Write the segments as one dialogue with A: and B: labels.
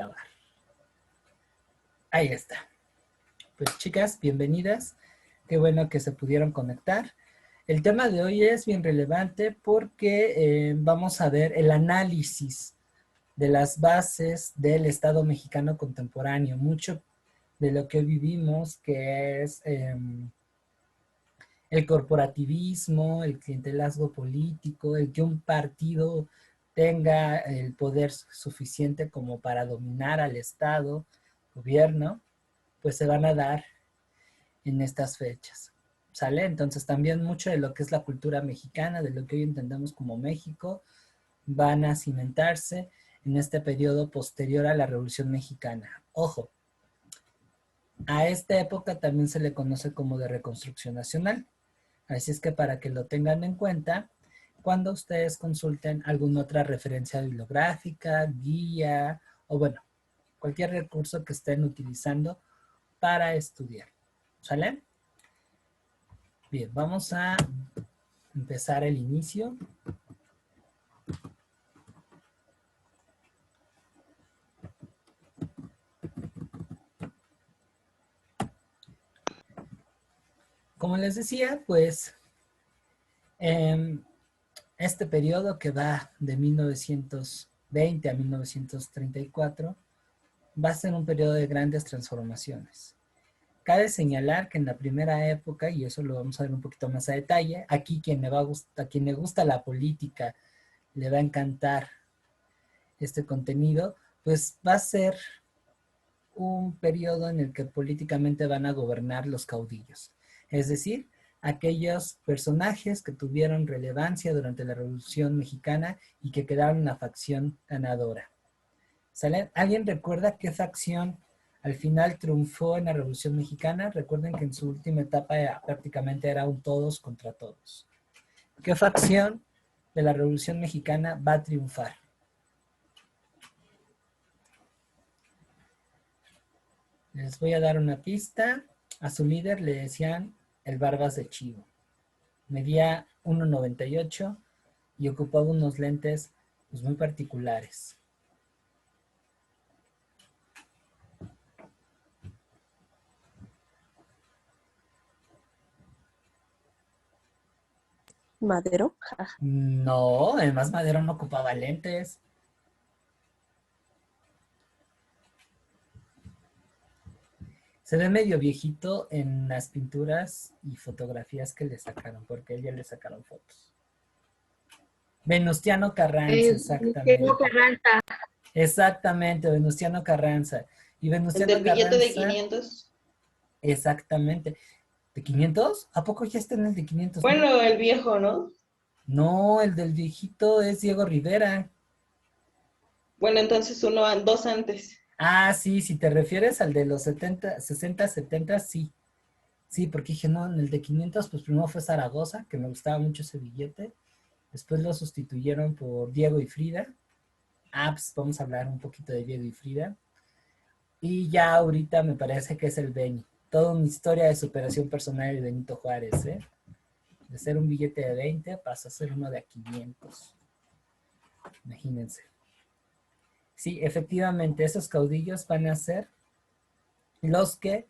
A: grabar. Ahí está. Pues chicas, bienvenidas. Qué bueno que se pudieron conectar. El tema de hoy es bien relevante porque vamos a ver el análisis de las bases del Estado mexicano contemporáneo. Mucho de lo que vivimos, que es el corporativismo, el clientelasmo político, el que un partido tenga el poder suficiente como para dominar al Estado, gobierno, pues se van a dar en estas fechas. ¿Sale? Entonces también mucho de lo que es la cultura mexicana, de lo que hoy entendemos como México, van a cimentarse en este periodo posterior a la Revolución Mexicana. Ojo, a esta época también se le conoce como de Reconstrucción Nacional. Así es que para que lo tengan en cuenta, cuando ustedes consulten alguna otra referencia bibliográfica, guía, o bueno, cualquier recurso que estén utilizando para estudiar. ¿Sale? Bien, vamos a empezar el inicio. Como les decía, pues este periodo que va de 1920 a 1934 va a ser un periodo de grandes transformaciones. Cabe señalar que en la primera época, y eso lo vamos a ver un poquito más a detalle, aquí a quien le gusta la política le va a encantar este contenido, pues va a ser un periodo en el que políticamente van a gobernar los caudillos. Es decir, aquellos personajes que tuvieron relevancia durante la Revolución Mexicana y que quedaron en la facción ganadora. ¿Sale? ¿Alguien recuerda qué facción al final triunfó en la Revolución Mexicana? Recuerden que en su última etapa prácticamente era un todos contra todos. ¿Qué facción de la Revolución Mexicana va a triunfar? Les voy a dar una pista. A su líder le decían el Barbas de Chivo. Medía 1,98 y ocupaba unos lentes pues, muy particulares.
B: ¿Madero?
A: No, además Madero no ocupaba lentes. Se ve medio viejito en las pinturas y fotografías que le sacaron, porque a ella le sacaron fotos. Venustiano Carranza,
C: Venustiano
A: exactamente.
C: Carranza.
A: Exactamente, Venustiano Carranza. Y
D: El
A: Venustiano
D: del billete de
A: Carranza,
D: 500.
A: exactamente. ¿De 500? ¿A poco ya está en el de 500?
D: Bueno,
A: ¿no?
D: el viejo, ¿no?
A: No, el del viejito es Diego Rivera.
D: Bueno, entonces dos antes.
A: Ah, sí, si te refieres al de los 70, 60, 70, sí. Sí, porque dije, no, en el de 500, pues primero fue Zaragoza, que me gustaba mucho ese billete. Después lo sustituyeron por Diego y Frida. Ah, pues vamos a hablar un poquito de Diego y Frida. Y ya ahorita me parece que es el Beni. Toda una historia de superación personal de Benito Juárez, ¿eh? De ser un billete de 20 pasó a ser uno de 500. Imagínense. Sí, efectivamente, esos caudillos van a ser los que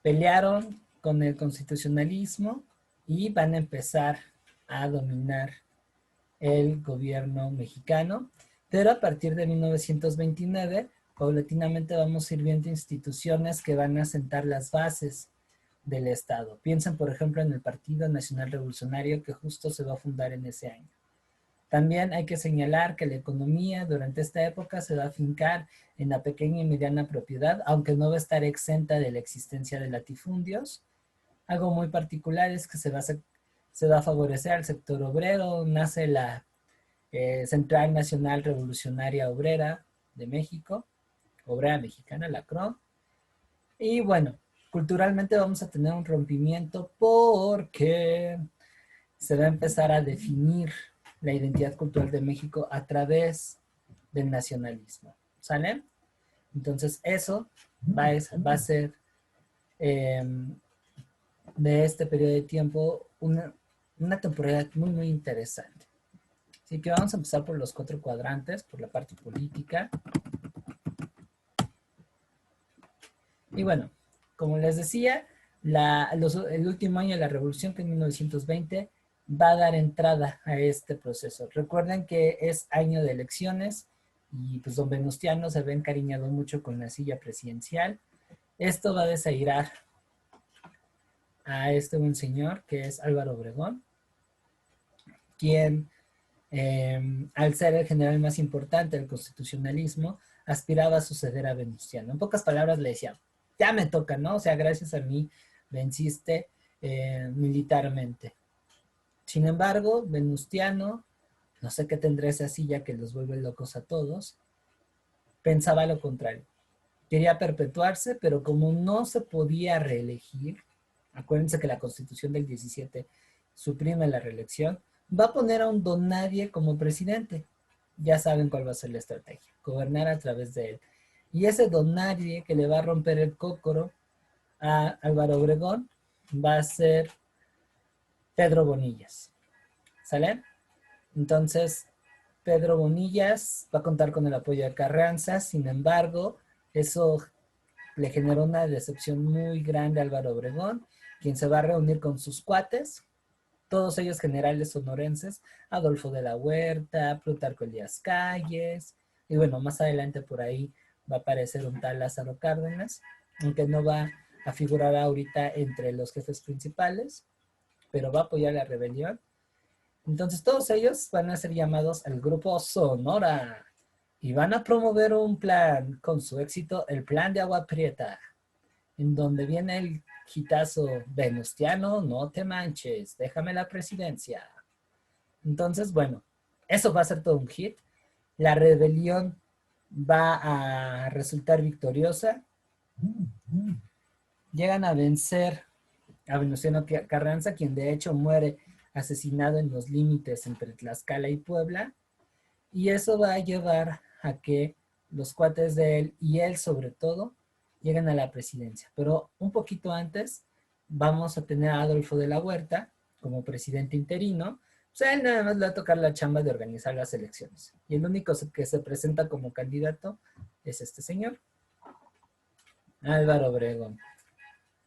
A: pelearon con el constitucionalismo y van a empezar a dominar el gobierno mexicano, pero a partir de 1929, paulatinamente vamos a ir viendo instituciones que van a sentar las bases del Estado. Piensen, por ejemplo, en el Partido Nacional Revolucionario que justo se va a fundar en ese año. También hay que señalar que la economía durante esta época se va a fincar en la pequeña y mediana propiedad, aunque no va a estar exenta de la existencia de latifundios. Algo muy particular es que se va a favorecer al sector obrero, nace la Central Nacional Revolucionaria Obrera de México, Obrera Mexicana, la CRO. Y bueno, culturalmente vamos a tener un rompimiento porque se va a empezar a definir la identidad cultural de México a través del nacionalismo. ¿Sale? Entonces eso va a ser de este periodo de tiempo una temporalidad muy, muy interesante. Así que vamos a empezar por los 4 cuadrantes, por la parte política. Y bueno, como les decía, el último año de la revolución, que es 1920, va a dar entrada a este proceso. Recuerden que es año de elecciones y pues don Venustiano se ve encariñado mucho con la silla presidencial. Esto va a desairar a este buen señor que es Álvaro Obregón, quien al ser el general más importante del constitucionalismo, aspiraba a suceder a Venustiano. En pocas palabras le decía, ya me toca, ¿no? O sea, gracias a mí venciste militarmente. Sin embargo, Venustiano, no sé qué tendrá esa silla que los vuelve locos a todos, pensaba lo contrario. Quería perpetuarse, pero como no se podía reelegir, acuérdense que la Constitución del 17 suprime la reelección, va a poner a un don nadie como presidente. Ya saben cuál va a ser la estrategia, gobernar a través de él. Y ese don nadie que le va a romper el cócoro a Álvaro Obregón va a ser Pedro Bonillas. ¿Sale? Entonces, Pedro Bonillas va a contar con el apoyo de Carranza, sin embargo, eso le generó una decepción muy grande a Álvaro Obregón, quien se va a reunir con sus cuates, todos ellos generales sonorenses, Adolfo de la Huerta, Plutarco Elías Calles, y bueno, más adelante por ahí va a aparecer un tal Lázaro Cárdenas, aunque no va a figurar ahorita entre los jefes principales, pero va a apoyar la rebelión. Entonces todos ellos van a ser llamados el Grupo Sonora y van a promover un plan con su éxito, el Plan de Agua Prieta, en donde viene el hitazo Venustiano, no te manches, déjame la presidencia. Entonces, bueno, eso va a ser todo un hit. La rebelión va a resultar victoriosa. Llegan a vencer a Venustiano Carranza, quien de hecho muere asesinado en los límites entre Tlaxcala y Puebla. Y eso va a llevar a que los cuates de él y él sobre todo lleguen a la presidencia. Pero un poquito antes vamos a tener a Adolfo de la Huerta como presidente interino. O sea, él nada más le va a tocar la chamba de organizar las elecciones. Y el único que se presenta como candidato es este señor, Álvaro Obregón.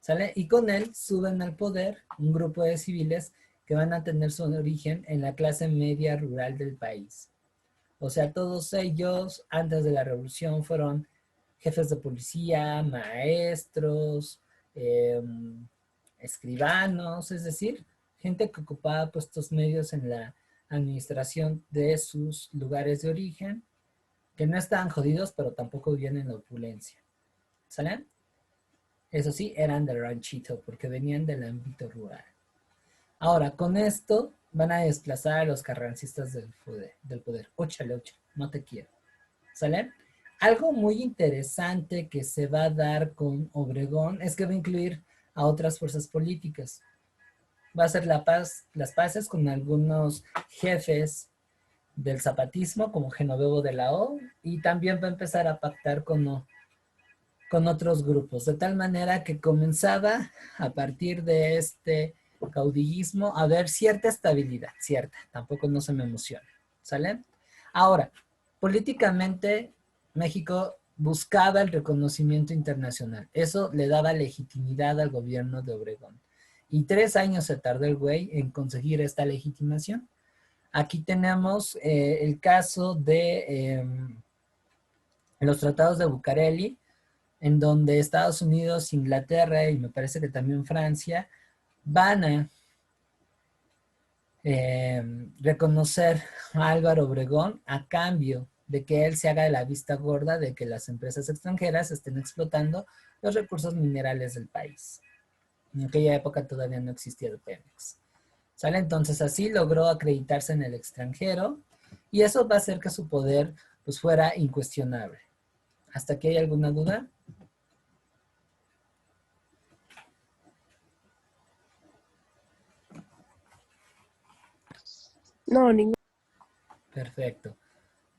A: ¿Sale? Y con él suben al poder un grupo de civiles que van a tener su origen en la clase media rural del país. O sea, todos ellos antes de la revolución fueron jefes de policía, maestros, eh, escribanos, es decir, gente que ocupaba puestos medios en la administración de sus lugares de origen, que no estaban jodidos, pero tampoco vivían en la opulencia. ¿Salen? Eso sí, eran del ranchito, porque venían del ámbito rural. Ahora, con esto van a desplazar a los carrancistas del poder. Óchale, óchale, no te quiero. ¿Sale? Algo muy interesante que se va a dar con Obregón es que va a incluir a otras fuerzas políticas. Va a hacer las paces con algunos jefes del zapatismo, como Genovevo de la O, y también va a empezar a pactar con otros grupos, de tal manera que comenzaba a partir de este caudillismo a haber cierta estabilidad, cierta, tampoco no se me emociona, ¿sale? Ahora, políticamente México buscaba el reconocimiento internacional, eso le daba legitimidad al gobierno de Obregón. Y 3 años se tardó el güey en conseguir esta legitimación. Aquí tenemos el caso de los tratados de Bucareli, en donde Estados Unidos, Inglaterra y me parece que también Francia van a reconocer a Álvaro Obregón a cambio de que él se haga de la vista gorda de que las empresas extranjeras estén explotando los recursos minerales del país. En aquella época todavía no existía el Pemex. ¿Sale? Entonces así logró acreditarse en el extranjero y eso va a hacer que su poder pues fuera incuestionable. ¿Hasta aquí hay alguna duda?
B: No, ningún.
A: Perfecto.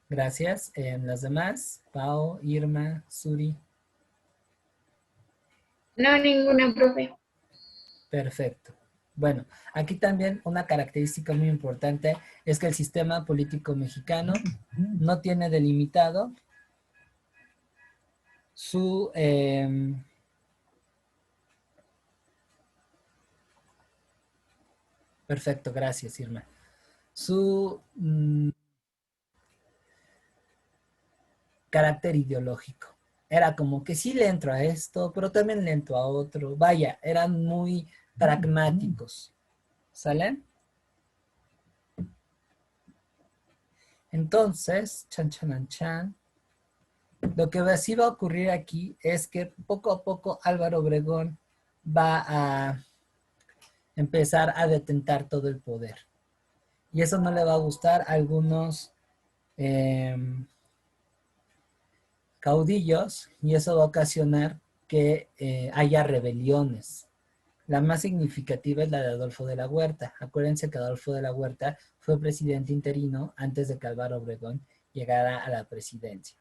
A: Gracias. Las demás, Pao, Irma, Suri.
C: No, ninguna, profe.
A: Perfecto. Bueno, aquí también una característica muy importante es que el sistema político mexicano no tiene delimitado su Perfecto, gracias, Irma. Su carácter ideológico. Era como que sí le entro a esto, pero también le entro a otro. Vaya, eran muy pragmáticos. ¿Salen? Entonces, chan, chan, chan. Lo que sí va a ocurrir aquí es que poco a poco Álvaro Obregón va a empezar a detentar todo el poder. Y eso no le va a gustar a algunos caudillos y eso va a ocasionar que haya rebeliones. La más significativa es la de Adolfo de la Huerta. Acuérdense que Adolfo de la Huerta fue presidente interino antes de que Álvaro Obregón llegara a la presidencia.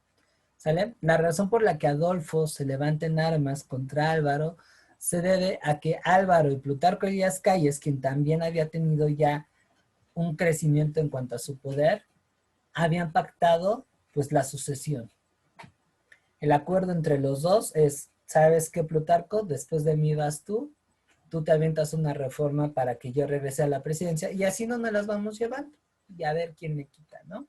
A: ¿Sale? La razón por la que Adolfo se levanta en armas contra Álvaro se debe a que Álvaro y Plutarco Elías Calles, quien también había tenido ya un crecimiento en cuanto a su poder, habían pactado pues la sucesión. El acuerdo entre los dos es, ¿sabes qué, Plutarco? Después de mí vas tú te avientas una reforma para que yo regrese a la presidencia y así no nos las vamos llevando y a ver quién me quita, ¿no?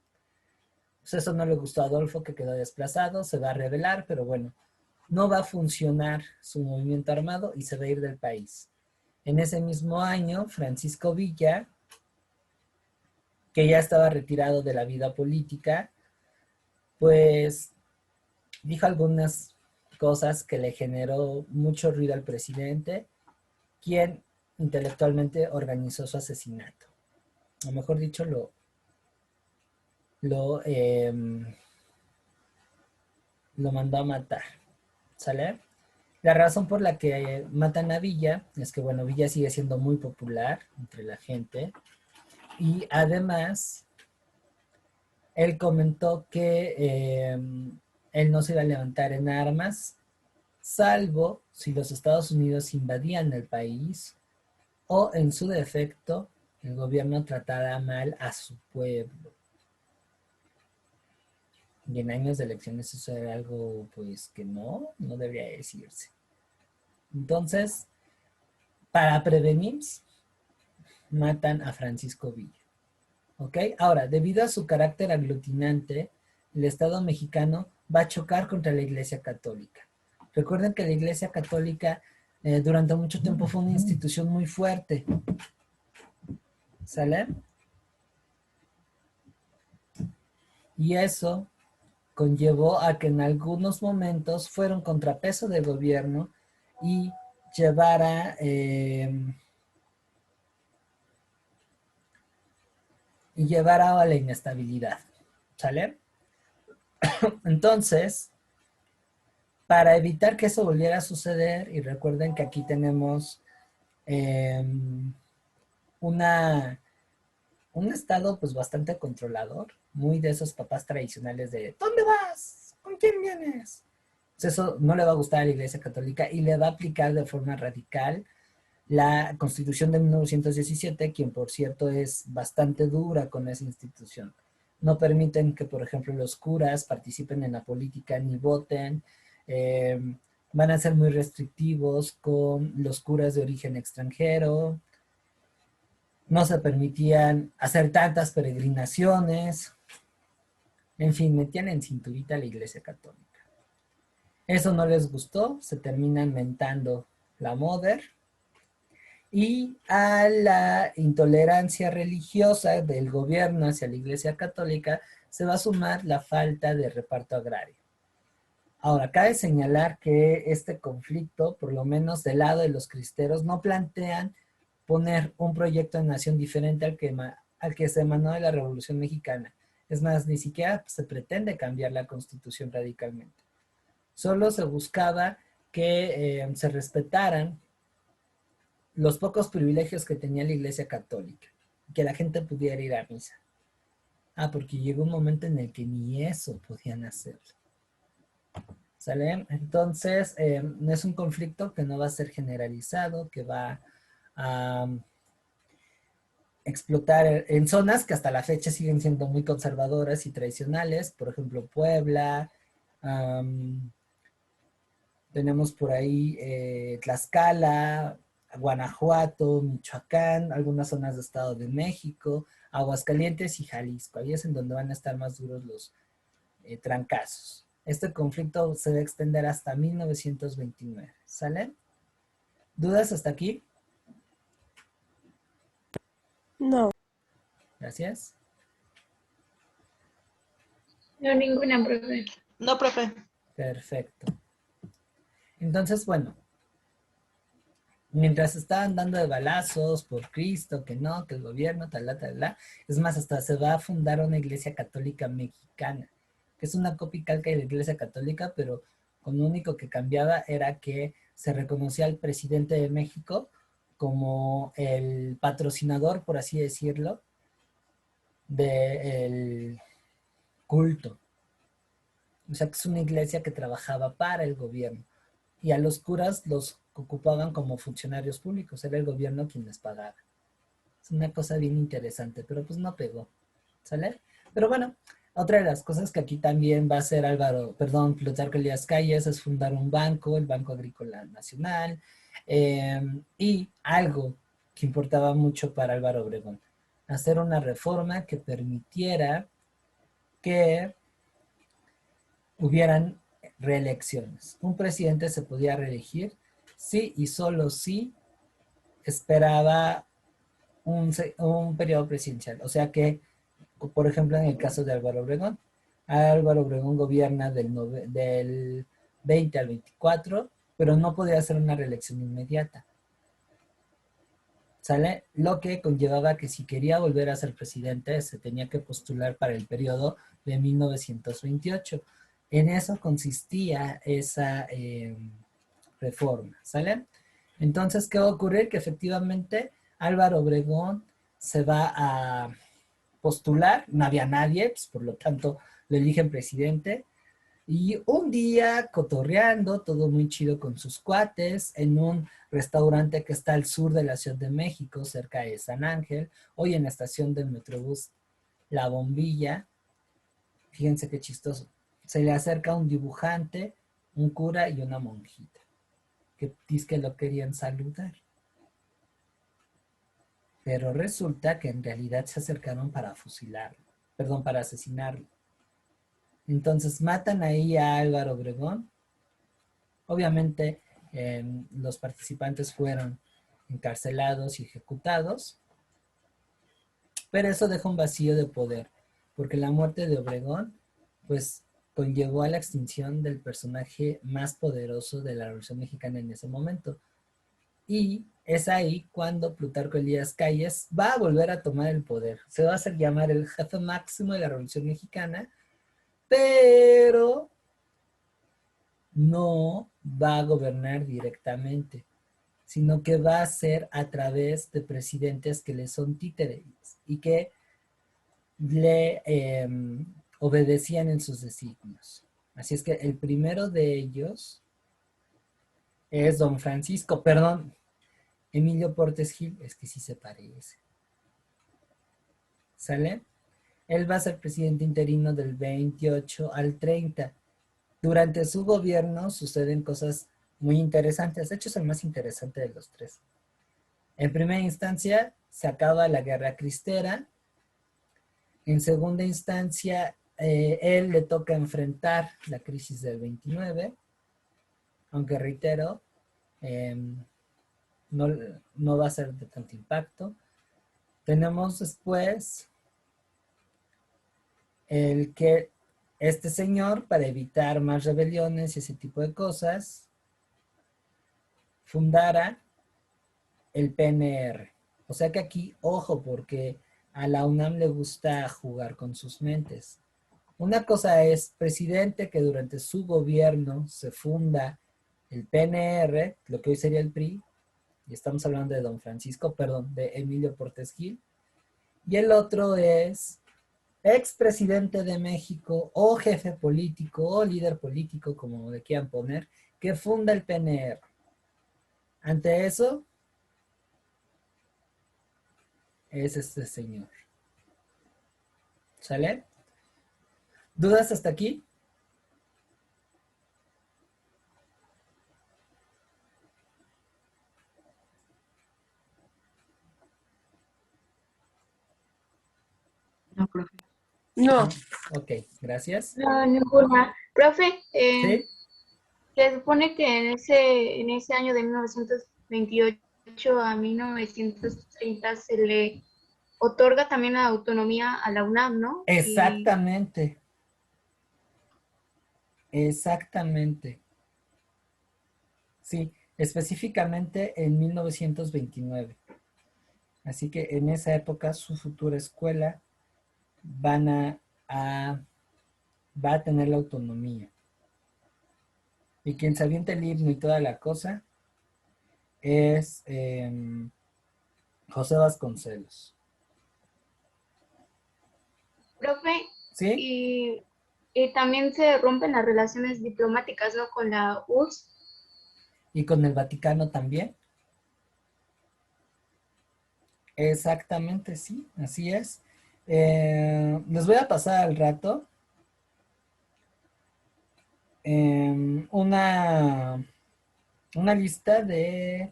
A: Pues eso no le gustó a Adolfo, que quedó desplazado, se va a rebelar, pero bueno, no va a funcionar su movimiento armado y se va a ir del país. En ese mismo año, Francisco Villa, que ya estaba retirado de la vida política, pues dijo algunas cosas que le generó mucho ruido al presidente, quien intelectualmente organizó su asesinato. O mejor dicho, lo, eh, lo mandó a matar. ¿Sale? La razón por la que matan a Villa es que, bueno, Villa sigue siendo muy popular entre la gente y además él comentó que él no se iba a levantar en armas, salvo si los Estados Unidos invadían el país o, en su defecto, el gobierno tratara mal a su pueblo. Y en años de elecciones eso era algo, pues, que no debería decirse. Entonces, para prevenir, matan a Francisco Villa. ¿Ok? Ahora, debido a su carácter aglutinante, el Estado mexicano va a chocar contra la Iglesia Católica. Recuerden que la Iglesia Católica durante mucho tiempo fue una institución muy fuerte. ¿Sale? Y eso conllevó a que en algunos momentos fuera un contrapeso del gobierno y llevara a la inestabilidad. ¿Sale? Entonces, para evitar que eso volviera a suceder, y recuerden que aquí tenemos un estado pues bastante controlador, muy de esos papás tradicionales de ¿dónde vas? ¿Con quién vienes? Pues eso no le va a gustar a la Iglesia Católica y le va a aplicar de forma radical la Constitución de 1917, quien por cierto es bastante dura con esa institución. No permiten que, por ejemplo, los curas participen en la política ni voten. Van a ser muy restrictivos con los curas de origen extranjero. No se permitían hacer tantas peregrinaciones. En fin, metían en cinturita a la Iglesia Católica. Eso no les gustó, se terminan mentando la Moder. Y a la intolerancia religiosa del gobierno hacia la Iglesia Católica se va a sumar la falta de reparto agrario. Ahora, cabe señalar que este conflicto, por lo menos del lado de los cristeros, no plantean poner un proyecto de nación diferente al que se emanó de la Revolución Mexicana. Es más, ni siquiera se pretende cambiar la Constitución radicalmente. Solo se buscaba que se respetaran los pocos privilegios que tenía la Iglesia Católica, que la gente pudiera ir a misa. Porque llegó un momento en el que ni eso podían hacer. ¿Sale? Entonces, es un conflicto que no va a ser generalizado, que va a explotar en zonas que hasta la fecha siguen siendo muy conservadoras y tradicionales, por ejemplo, Puebla, tenemos por ahí Tlaxcala, Guanajuato, Michoacán, algunas zonas de Estado de México, Aguascalientes y Jalisco. Ahí es en donde van a estar más duros los trancazos. Este conflicto se va a extender hasta 1929. ¿Sale? ¿Dudas hasta aquí?
B: No.
A: Gracias.
C: No, ninguna, profe.
D: No, profe.
A: Perfecto. Entonces, bueno, mientras estaban dando de balazos por Cristo, que no, que el gobierno, tal. Es más, hasta se va a fundar una iglesia católica mexicana, que es una copia y calca de la iglesia católica, pero con lo único que cambiaba era que se reconocía al presidente de México como el patrocinador, por así decirlo, del culto. O sea, que es una iglesia que trabajaba para el gobierno. Y a los curas los ocupaban como funcionarios públicos. Era el gobierno quien les pagaba. Es una cosa bien interesante, pero pues no pegó. ¿Sale? Pero bueno, otra de las cosas que aquí también va a hacer Plutarco Elías Calles es fundar un banco, el Banco Agrícola Nacional, y algo que importaba mucho para Álvaro Obregón, hacer una reforma que permitiera que hubieran reelecciones. Un presidente se podía reelegir si y solo si esperaba un periodo presidencial. O sea que, por ejemplo, en el caso de Álvaro Obregón gobierna del 20 al 24, pero no podía hacer una reelección inmediata. ¿Sale? Lo que conllevaba que si quería volver a ser presidente, se tenía que postular para el periodo de 1928. En eso consistía esa reforma, ¿sale? Entonces, ¿qué va a ocurrir? Que efectivamente Álvaro Obregón se va a postular, no había nadie, pues por lo tanto lo eligen presidente, y un día cotorreando, todo muy chido con sus cuates, en un restaurante que está al sur de la Ciudad de México, cerca de San Ángel, hoy en la estación del Metrobús La Bombilla. Fíjense qué chistoso. Se le acerca un dibujante, un cura y una monjita, que dice que lo querían saludar. Pero resulta que en realidad se acercaron para fusilarlo, perdón, para asesinarlo. Entonces matan ahí a Álvaro Obregón. Obviamente los participantes fueron encarcelados y ejecutados, pero eso deja un vacío de poder, porque la muerte de Obregón, pues, conllevó a la extinción del personaje más poderoso de la Revolución Mexicana en ese momento. Y es ahí cuando Plutarco Elías Calles va a volver a tomar el poder. Se va a hacer llamar el jefe máximo de la Revolución Mexicana, pero no va a gobernar directamente, sino que va a ser a través de presidentes que le son títeres y que le obedecían en sus designios. Así es que el primero de ellos es don Francisco, perdón, Emilio Portes Gil, es que sí se parece. ¿Sale? Él va a ser presidente interino del 28 al 30. Durante su gobierno suceden cosas muy interesantes. De hecho, es el más interesante de los tres. En primera instancia, se acaba la guerra cristera. En segunda instancia, él le toca enfrentar la crisis del 29, aunque reitero, no va a ser de tanto impacto. Tenemos después el que este señor, para evitar más rebeliones y ese tipo de cosas, fundara el PNR. O sea que aquí, ojo, porque a la UNAM le gusta jugar con sus mentes. Una cosa es presidente que durante su gobierno se funda el PNR, lo que hoy sería el PRI, y estamos hablando de don Francisco, perdón, de Emilio Portes Gil, y el otro es expresidente de México o jefe político o líder político, como le quieran poner, que funda el PNR. Ante eso, es este señor. ¿Sale? ¿Dudas hasta aquí?
B: profe.
E: No,
A: Ok, gracias.
C: No, ninguna. Profe,
A: ¿Sí?
C: se supone que en ese año de 1928 a 1930 se le otorga también la autonomía a la UNAM, ¿no? Y
A: Exactamente, exactamente. Sí, específicamente en 1929. Así que en esa época su futura escuela van a- va a tener la autonomía. Y quien se avienta el himno y toda la cosa es José Vasconcelos.
C: profe,
A: ¿Sí?
C: y también se rompen las relaciones diplomáticas, ¿no? Con la URSS.
A: Y con el Vaticano también. Exactamente, sí, así es. Les voy a pasar al rato una lista de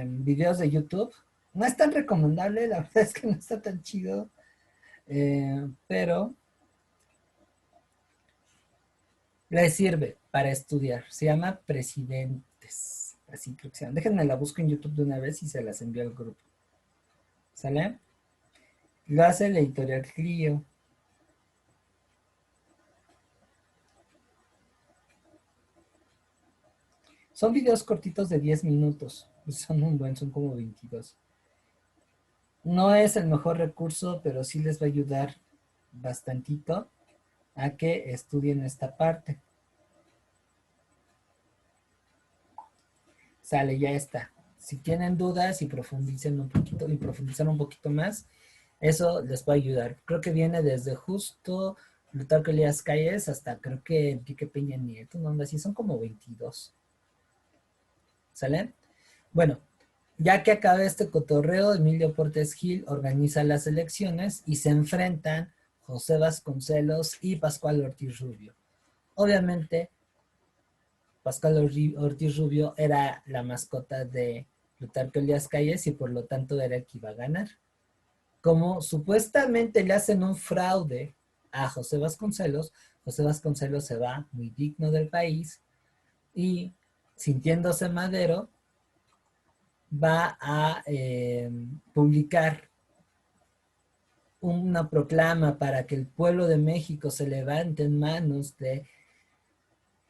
A: videos de YouTube. No es tan recomendable, la verdad es que no está tan chido, pero les sirve para estudiar. Se llama Presidentes. Así creo que se llama. Déjenme la busco en YouTube de una vez y se las envío al grupo. ¿Sale? Lo hace la editorial Clio. Son videos cortitos de 10 minutos. Son como 22. No es el mejor recurso, pero sí les va a ayudar bastantito a que estudien esta parte. Sale, ya está. Si tienen dudas y profundizan un poquito más, eso les va a ayudar. Creo que viene desde justo Plutarco Elías Calles hasta creo que Enrique Peña Nieto, no, así son como 22. ¿Sale? Bueno, ya que acaba este cotorreo, Emilio Portes Gil organiza las elecciones y se enfrentan José Vasconcelos y Pascual Ortiz Rubio. Obviamente, Pascual Ortiz Rubio era la mascota de Plutarco Elías Calles y por lo tanto era el que iba a ganar. Como supuestamente le hacen un fraude a José Vasconcelos se va muy digno del país y sintiéndose Madero, va a publicar una proclama para que el pueblo de México se levante en manos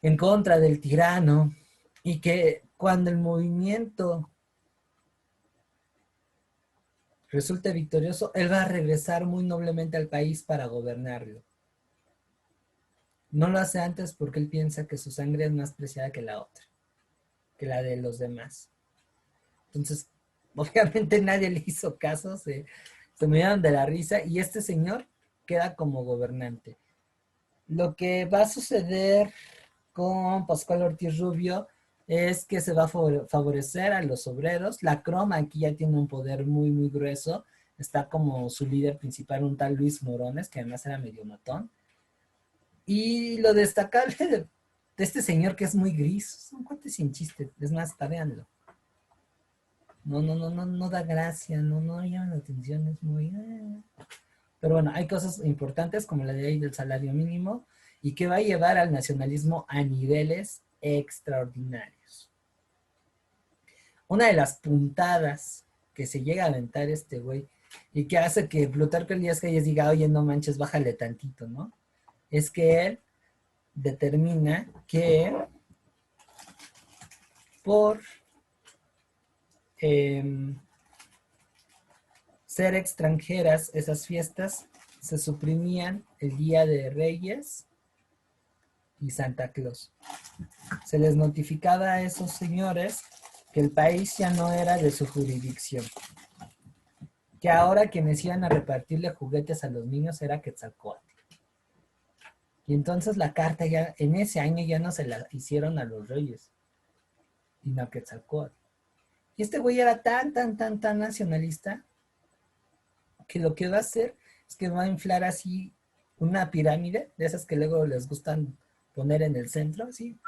A: en contra del tirano y que cuando el movimiento resulte victorioso, él va a regresar muy noblemente al país para gobernarlo. No lo hace antes porque él piensa que su sangre es más preciada que la otra, que la de los demás. Entonces, obviamente nadie le hizo caso, se murieron de la risa y este señor queda como gobernante. Lo que va a suceder con Pascual Ortiz Rubio es que se va a favorecer a los obreros. La Croma aquí ya tiene un poder muy, muy grueso. Está como su líder principal, un tal Luis Morones, que además era medio matón. Y lo destacable de este señor que es muy gris, es un cuate sin chiste, es más, tadeanlo. No da gracia, no llama la atención, es muy... Pero bueno, hay cosas importantes como la ley del salario mínimo y que va a llevar al nacionalismo a niveles extraordinarios. Una de las puntadas que se llega a aventar este güey y que hace que Plutarco Elías Calles diga, oye, no manches, bájale tantito, ¿no? Es que él determina que por ser extranjeras esas fiestas se suprimían el Día de Reyes y Santa Claus. Se les notificaba a esos señores que el país ya no era de su jurisdicción, que ahora quienes iban a repartirle juguetes a los niños era Quetzalcóatl. Y entonces la carta ya, en ese año ya no se la hicieron a los reyes, sino a Quetzalcóatl. Y este güey era tan nacionalista que lo que va a hacer es que va a inflar así una pirámide, de esas que luego les gustan poner en el centro, así.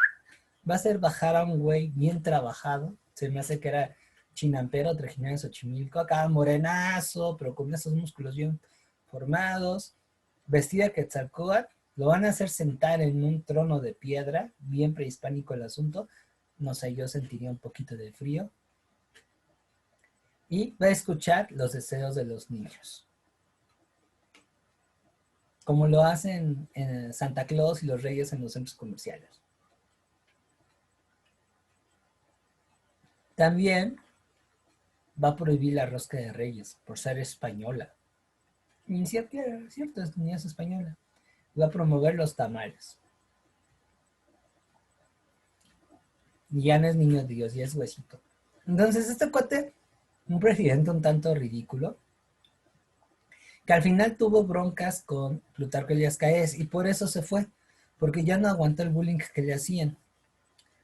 A: Va a hacer bajar a un güey bien trabajado, se me hace que era Chinampero, Trajinera, Xochimilco, acá morenazo, pero con esos músculos bien formados, vestida de Quetzalcóatl, lo van a hacer sentar en un trono de piedra, bien prehispánico el asunto, no sé, yo sentiría un poquito de frío, y va a escuchar los deseos de los niños, como lo hacen en Santa Claus y los Reyes en los centros comerciales. También va a prohibir la rosca de Reyes por ser española. Ni siquiera, cierto, ni es española. Va a promover los tamales. Y ya no es niño Dios, ya es huesito. Entonces, este cuate, un presidente un tanto ridículo, que al final tuvo broncas con Plutarco Elías Calles y por eso se fue, porque ya no aguantó el bullying que le hacían.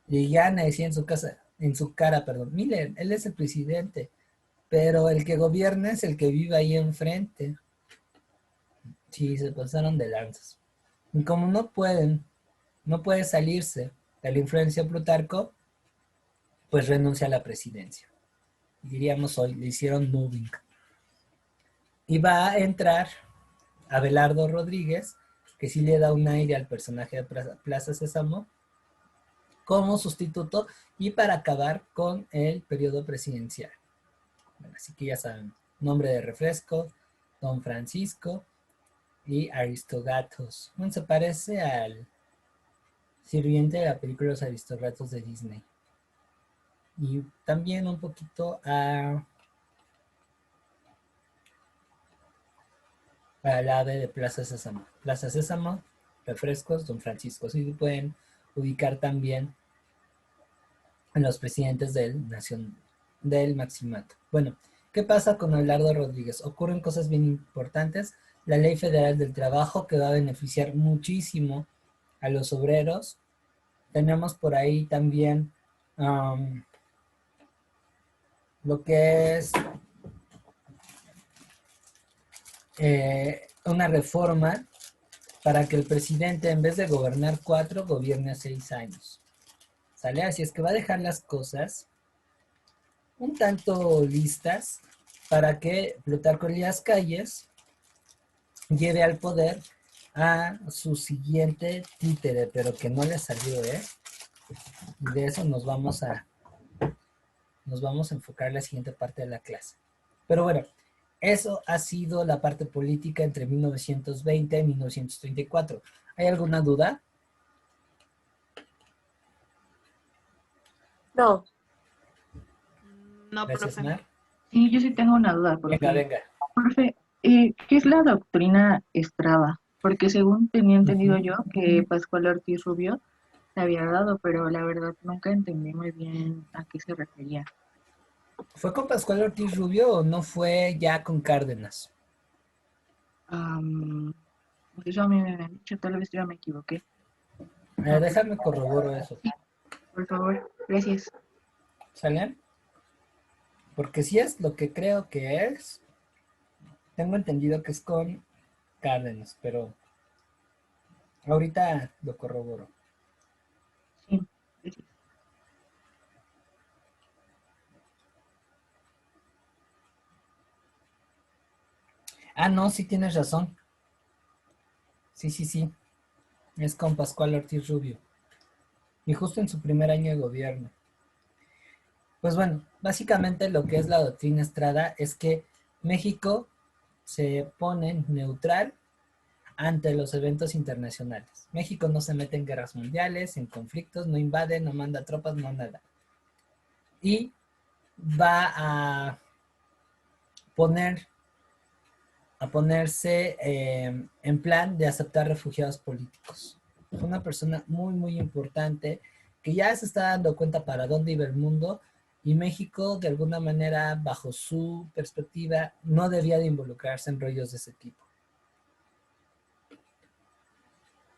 A: Y ya decía en su cara, perdón, miren, él es el presidente, pero el que gobierna es el que vive ahí enfrente. Sí, se pasaron de lanzas. Y como no puede salirse de la influencia de Plutarco, pues renuncia a la presidencia. Diríamos hoy, le hicieron moving. Y va a entrar Abelardo Rodríguez, que sí le da un aire al personaje de Plaza Sésamo, como sustituto y para acabar con el periodo presidencial. Bueno, así que ya saben, nombre de refresco, Don Francisco y Aristogatos. Bueno, se parece al sirviente de la película Los Aristócratas de Disney. Y también un poquito a la ave de Plaza Sésamo. Plaza Sésamo, refrescos, Don Francisco. Sí pueden ubicar también en los presidentes del Maximato. Bueno, ¿qué pasa con Abelardo Rodríguez? Ocurren cosas bien importantes. La Ley Federal del Trabajo que va a beneficiar muchísimo a los obreros. Tenemos por ahí también lo que es una reforma para que el presidente, en vez de gobernar 4, gobierne 6 años. ¿Sale? Así es que va a dejar las cosas un tanto listas para que Plutarco Elías Calles lleve al poder a su siguiente títere, pero que no le salió, ¿eh? Y de eso nos vamos a enfocar en la siguiente parte de la clase. Pero bueno, eso ha sido la parte política entre 1920 y 1934. ¿Hay alguna duda?
C: No.
D: No,
A: Gracias,
D: profe.
A: Mar.
B: Sí, yo sí tengo una duda, profe.
A: Venga.
B: Profe, ¿qué es la doctrina Estrada? Porque según tenía entendido yo que Pascual Ortiz Rubio se había dado, pero la verdad nunca entendí muy bien a qué se refería.
A: ¿Fue con Pascual Ortiz Rubio o no fue ya con Cárdenas?
B: Pues eso a mí me habían dicho, tal vez yo me equivoqué.
A: Déjame corroboro eso.
B: Sí, por favor, gracias.
A: ¿Sale? Porque si es lo que creo que es, tengo entendido que es con Cárdenas, pero ahorita lo corroboro.
B: Sí, gracias.
A: Ah, no, sí tienes razón. Sí. Es con Pascual Ortiz Rubio. Y justo en su primer año de gobierno. Pues bueno, básicamente lo que es la doctrina Estrada es que México se pone neutral ante los eventos internacionales. México no se mete en guerras mundiales, en conflictos, no invade, no manda tropas, no nada. Y va a ponerse en plan de aceptar refugiados políticos. Fue una persona muy importante que ya se está dando cuenta para dónde iba el mundo y México, de alguna manera, bajo su perspectiva, no debía de involucrarse en rollos de ese tipo.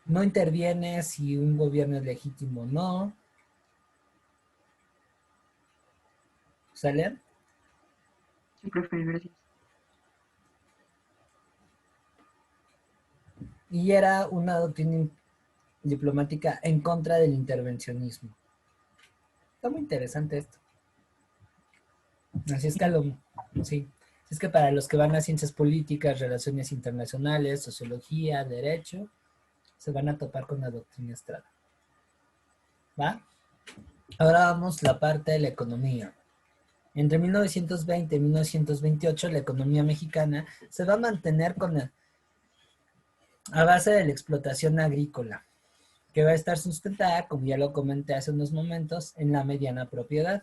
A: No interviene si un gobierno es legítimo o no. ¿Sale?
B: Sí, profe, gracias.
A: Y era una doctrina diplomática en contra del intervencionismo. Está muy interesante esto. Así es que sí. Así es que para los que van a ciencias políticas, relaciones internacionales, sociología, derecho, se van a topar con la doctrina Estrada. ¿Va? Ahora vamos a la parte de la economía. Entre 1920 y 1928, la economía mexicana se va a mantener a base de la explotación agrícola, que va a estar sustentada, como ya lo comenté hace unos momentos, en la mediana propiedad.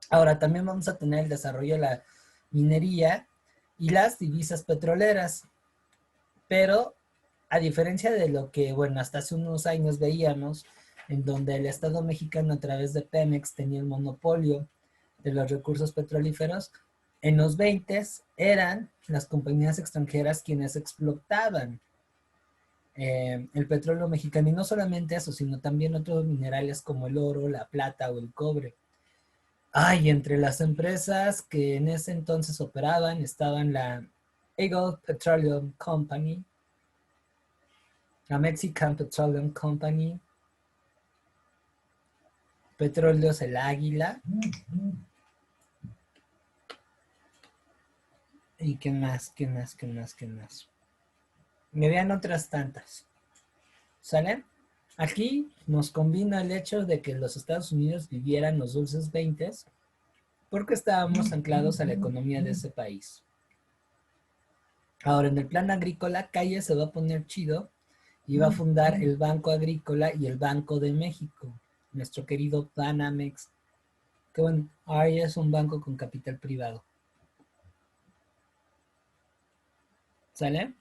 A: Ahora, también vamos a tener el desarrollo de la minería y las divisas petroleras, pero a diferencia de lo que, bueno, hasta hace unos años veíamos, en donde el Estado mexicano a través de Pemex tenía el monopolio de los recursos petrolíferos, en los 20 eran las compañías extranjeras quienes explotaban el petróleo mexicano, y no solamente eso, sino también otros minerales como el oro, la plata o el cobre. Y entre las empresas que en ese entonces operaban estaban la Eagle Petroleum Company, la Mexican Petroleum Company, Petróleos El Águila, y qué más. Me vean otras tantas. ¿Sale? Aquí nos combina el hecho de que los Estados Unidos vivieran los dulces 20 porque estábamos anclados a la economía de ese país. Ahora, en el plan agrícola, Calle se va a poner chido y va a fundar el Banco Agrícola y el Banco de México, nuestro querido Banamex, que bueno, ahora ya es un banco con capital privado. ¿Sale?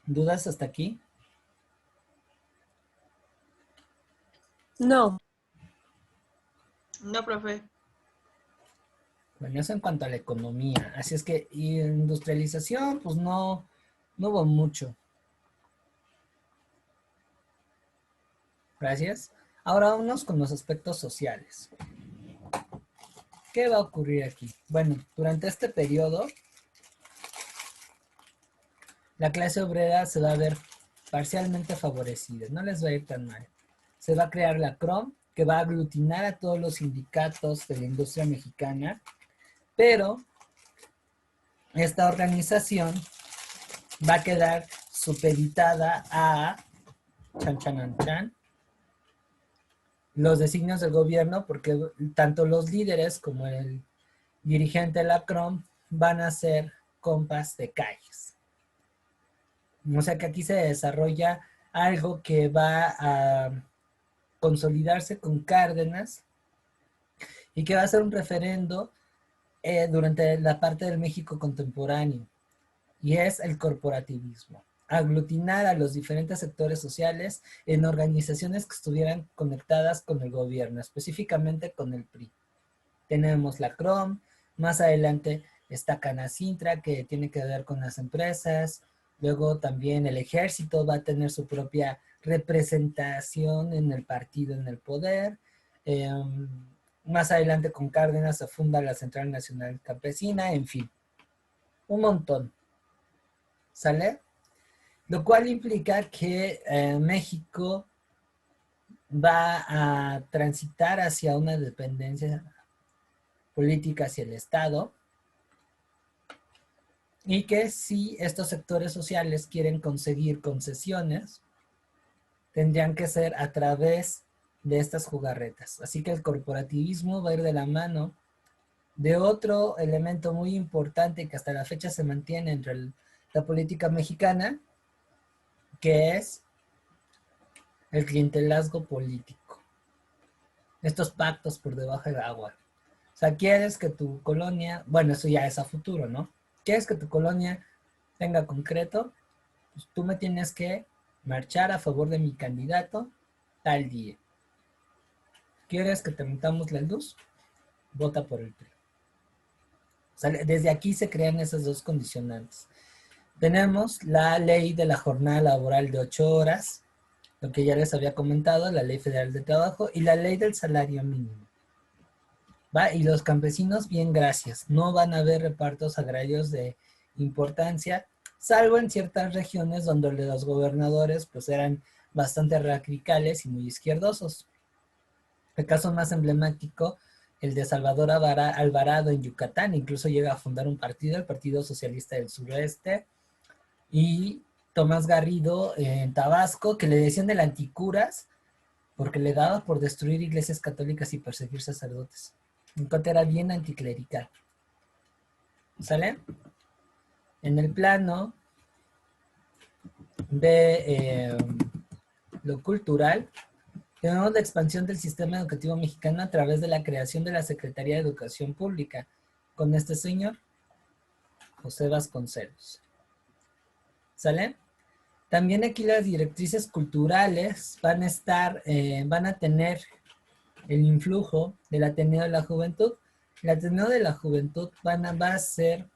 A: ¿Dudas hasta aquí?
D: No. No, profe.
A: Bueno, eso en cuanto a la economía. Así es que industrialización, pues no hubo mucho. Gracias. Ahora vámonos con los aspectos sociales. ¿Qué va a ocurrir aquí? Bueno, durante este periodo, la clase obrera se va a ver parcialmente favorecida. No les va a ir tan mal. Se va a crear la CROM, que va a aglutinar a todos los sindicatos de la industria mexicana, pero esta organización va a quedar supeditada a los designios del gobierno, porque tanto los líderes como el dirigente de la CROM van a ser compas de calles. O sea que aquí se desarrolla algo que va a consolidarse con Cárdenas y que va a ser un referendo durante la parte del México contemporáneo, y es el corporativismo. Aglutinar a los diferentes sectores sociales en organizaciones que estuvieran conectadas con el gobierno, específicamente con el PRI. Tenemos la CROM, más adelante está Canacintra, que tiene que ver con las empresas, luego también el ejército va a tener su propia representación en el partido, en el poder. Más adelante con Cárdenas se funda la Central Nacional Campesina, en fin, un montón. ¿Sale? Lo cual implica que México va a transitar hacia una dependencia política hacia el Estado, y que si estos sectores sociales quieren conseguir concesiones, tendrían que ser a través de estas jugarretas. Así que el corporativismo va a ir de la mano de otro elemento muy importante que hasta la fecha se mantiene entre la política mexicana, que es el clientelazgo político. Estos pactos por debajo del agua. O sea, quieres que tu colonia, bueno, eso ya es a futuro, ¿no? Quieres que tu colonia tenga concreto, pues tú me tienes que marchar a favor de mi candidato tal día. ¿Quieres que te metamos la luz? Vota por el PRI. O sea, desde aquí se crean esas dos condicionantes. Tenemos la ley de la jornada laboral de 8 horas, lo que ya les había comentado, la ley federal de trabajo y la ley del salario mínimo. ¿Va? Y los campesinos, bien, gracias. No van a haber repartos agrarios de importancia, salvo en ciertas regiones donde los gobernadores pues eran bastante radicales y muy izquierdosos. El caso más emblemático, el de Salvador Alvarado en Yucatán, incluso llega a fundar un partido, el Partido Socialista del Sureste, y Tomás Garrido en Tabasco, que le decían el anticuras, porque le daba por destruir iglesias católicas y perseguir sacerdotes. En cuanto era bien anticlerical. ¿Sale? En el plano de lo cultural, tenemos la expansión del sistema educativo mexicano a través de la creación de la Secretaría de Educación Pública, con este señor, José Vasconcelos. ¿Sale? También aquí las directrices culturales van a tener el influjo del Ateneo de la Juventud. El Ateneo de la Juventud va a ser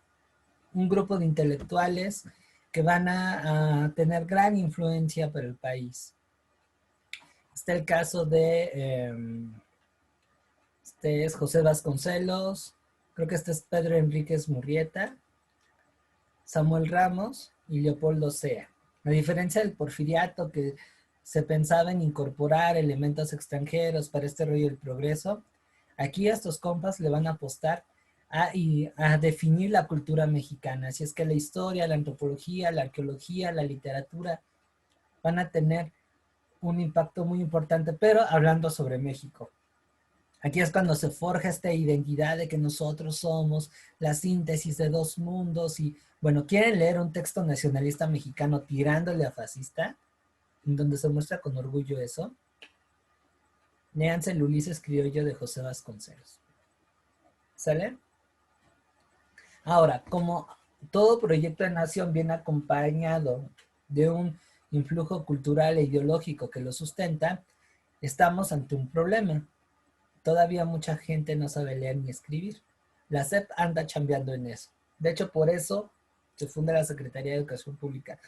A: un grupo de intelectuales que van a tener gran influencia para el país. Está el caso de, este es José Vasconcelos, creo que este es Pedro Enríquez Murrieta, Samuel Ramos y Leopoldo Sea. A diferencia del porfiriato, que se pensaba en incorporar elementos extranjeros para este rollo del progreso, aquí estos compas le van a apostar a definir la cultura mexicana. Así es que la historia, la antropología, la arqueología, la literatura van a tener un impacto muy importante, pero hablando sobre México. Aquí es cuando se forja esta identidad de que nosotros somos la síntesis de dos mundos y, bueno, ¿quieren leer un texto nacionalista mexicano tirándole a fascista? En donde se muestra con orgullo eso. Léanse el Ulises Criollo de José Vasconcelos. ¿Sale? Ahora, como todo proyecto de nación viene acompañado de un influjo cultural e ideológico que lo sustenta, estamos ante un problema. Todavía mucha gente no sabe leer ni escribir. La SEP anda chambeando en eso. De hecho, por eso se funda la Secretaría de Educación Pública,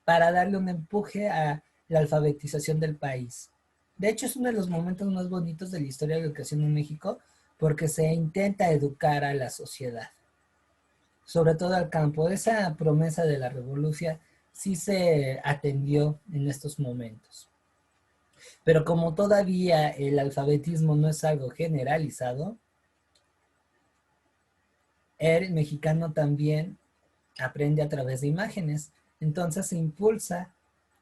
A: para darle un empuje a la alfabetización del país. De hecho, es uno de los momentos más bonitos de la historia de la educación en México, porque se intenta educar a la sociedad, sobre todo al campo. Esa promesa de la revolución sí se atendió en estos momentos. Pero como todavía el alfabetismo no es algo generalizado, el mexicano también aprende a través de imágenes. Entonces se impulsa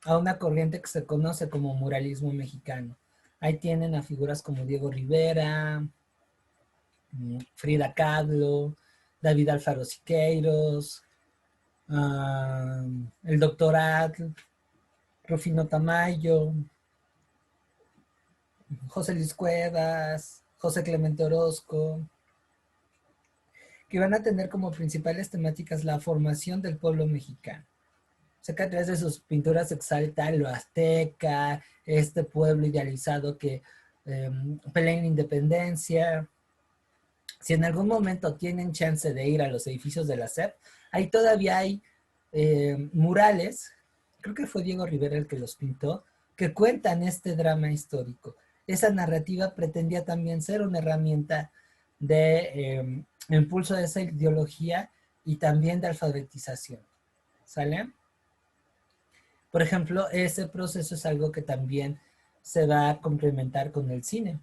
A: a una corriente que se conoce como muralismo mexicano. Ahí tienen a figuras como Diego Rivera, Frida Kahlo, David Alfaro Siqueiros, el doctor Atl, Rufino Tamayo, José Luis Cuevas, José Clemente Orozco, que van a tener como principales temáticas la formación del pueblo mexicano. O sea, que a través de sus pinturas exalta lo azteca, este pueblo idealizado que pelea en independencia. Si en algún momento tienen chance de ir a los edificios de la SEP, ahí todavía hay murales, creo que fue Diego Rivera el que los pintó, que cuentan este drama histórico. Esa narrativa pretendía también ser una herramienta de impulso de esa ideología y también de alfabetización. ¿Sale? Por ejemplo, ese proceso es algo que también se va a complementar con el cine.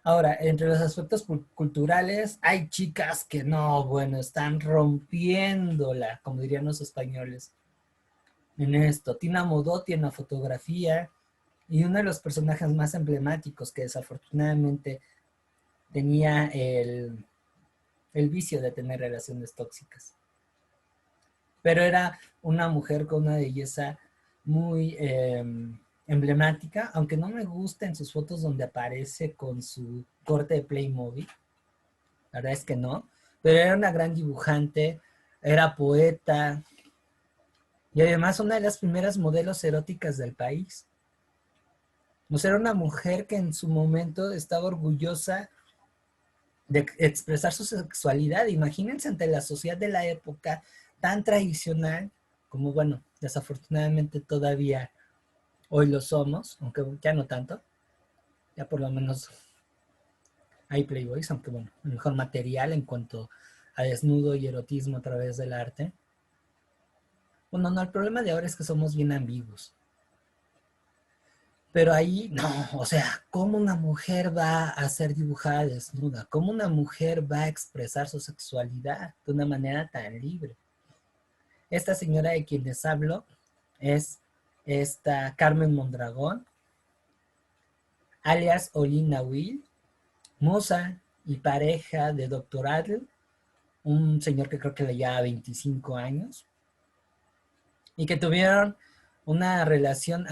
A: Ahora, entre los aspectos culturales, hay chicas que no, bueno, están rompiéndola, como dirían los españoles, en esto. Tina Modotti en la fotografía, y uno de los personajes más emblemáticos que desafortunadamente tenía el vicio de tener relaciones tóxicas. Pero era una mujer con una belleza muy emblemática, aunque no me gusten sus fotos donde aparece con su corte de Playmobil. La verdad es que no. Pero era una gran dibujante, era poeta y además una de las primeras modelos eróticas del país. O sea, era una mujer que en su momento estaba orgullosa de expresar su sexualidad. Imagínense ante la sociedad de la época tan tradicional, como bueno, desafortunadamente todavía hoy lo somos, aunque ya no tanto, ya por lo menos hay playboys, aunque bueno, el mejor material en cuanto a desnudo y erotismo a través del arte. Bueno, no, el problema de ahora es que somos bien ambiguos. Pero ahí, no, o sea, ¿cómo una mujer va a ser dibujada desnuda? ¿Cómo una mujer va a expresar su sexualidad de una manera tan libre? Esta señora de quien les hablo es esta Carmen Mondragón, alias Olina Will, musa y pareja de Dr. Adl, un señor que creo que le lleva 25 años, y que tuvieron una relación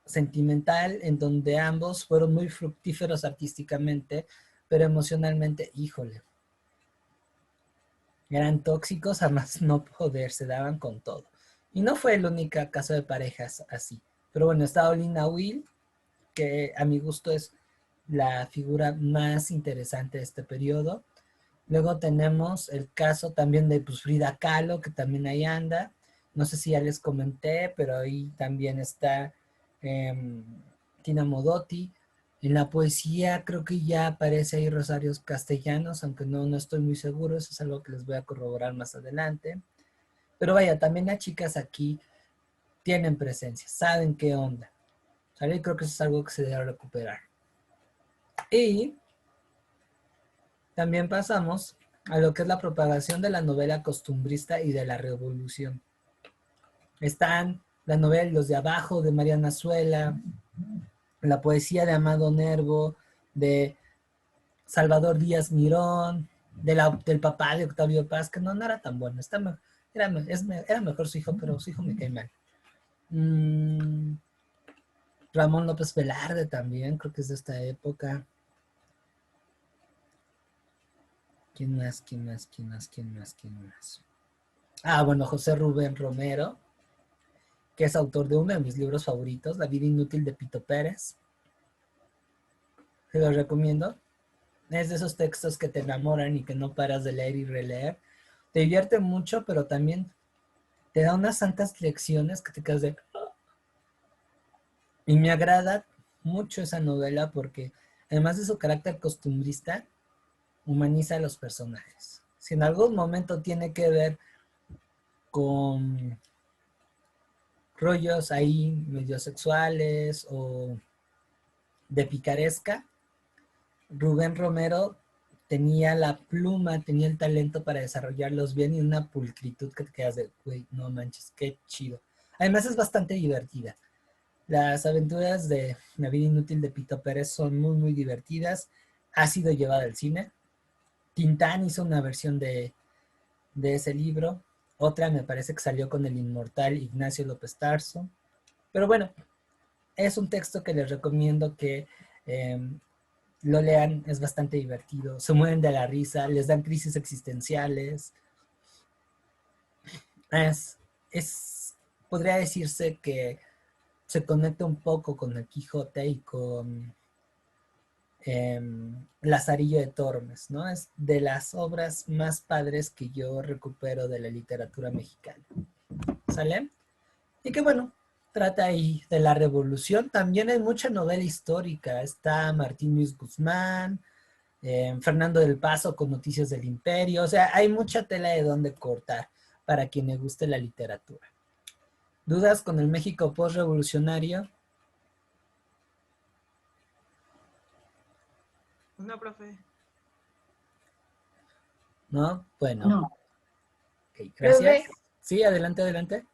A: sentimental en donde ambos fueron muy fructíferos artísticamente, pero emocionalmente, híjole, eran tóxicos a más no poder, se daban con todo. Y no fue el único caso de parejas así. Pero bueno, está Olina Will, que a mi gusto es la figura más interesante de este periodo. Luego tenemos el caso también de pues, Frida Kahlo, que también ahí anda. No sé si ya les comenté, pero ahí también está Tina Modotti. En la poesía creo que ya aparece ahí Rosarios Castellanos, aunque no estoy muy seguro, eso es algo que les voy a corroborar más adelante. Pero vaya, también las chicas aquí tienen presencia, saben qué onda. ¿Sale? Creo que eso es algo que se debe recuperar. Y también pasamos a lo que es la propagación de la novela costumbrista y de la revolución. Están la novela Los de Abajo de Mariana Suela, la poesía de Amado Nervo, de Salvador Díaz Mirón, del papá de Octavio Paz, que no era tan bueno, era mejor su hijo, pero su hijo me cae mal. Ramón López Velarde también, creo que es de esta época. ¿Quién más? Ah, bueno, José Rubén Romero, que es autor de uno de mis libros favoritos, La vida inútil de Pito Pérez. Se los recomiendo. Es de esos textos que te enamoran y que no paras de leer y releer. Te divierte mucho, pero también te da unas santas lecciones que te quedas de... Y me agrada mucho esa novela porque, además de su carácter costumbrista, humaniza a los personajes. Si en algún momento tiene que ver con rollos ahí medio sexuales o de picaresca, Rubén Romero tenía la pluma, tenía el talento para desarrollarlos bien y una pulcritud que te quedas de, güey, no manches, qué chido. Además es bastante divertida. Las aventuras de La vida inútil de Pito Pérez son muy, muy divertidas. Ha sido llevada al cine. Tintán hizo una versión de ese libro. Otra me parece que salió con el inmortal Ignacio López Tarso. Pero bueno, es un texto que les recomiendo que lo lean, es bastante divertido. Se mueven de la risa, les dan crisis existenciales. Podría decirse que se conecta un poco con el Quijote y con Lazarillo de Tormes, ¿no? Es de las obras más padres que yo recupero de la literatura mexicana. ¿Sale? Y que bueno, trata ahí de la revolución. También hay mucha novela histórica. Está Martín Luis Guzmán, Fernando del Paso con Noticias del Imperio. O sea, hay mucha tela de donde cortar para quien le guste la literatura. ¿Dudas con el México postrevolucionario?
D: No, profe.
A: ¿No? Bueno.
B: No.
A: Okay, gracias.
C: Profe,
A: Sí, adelante, adelante.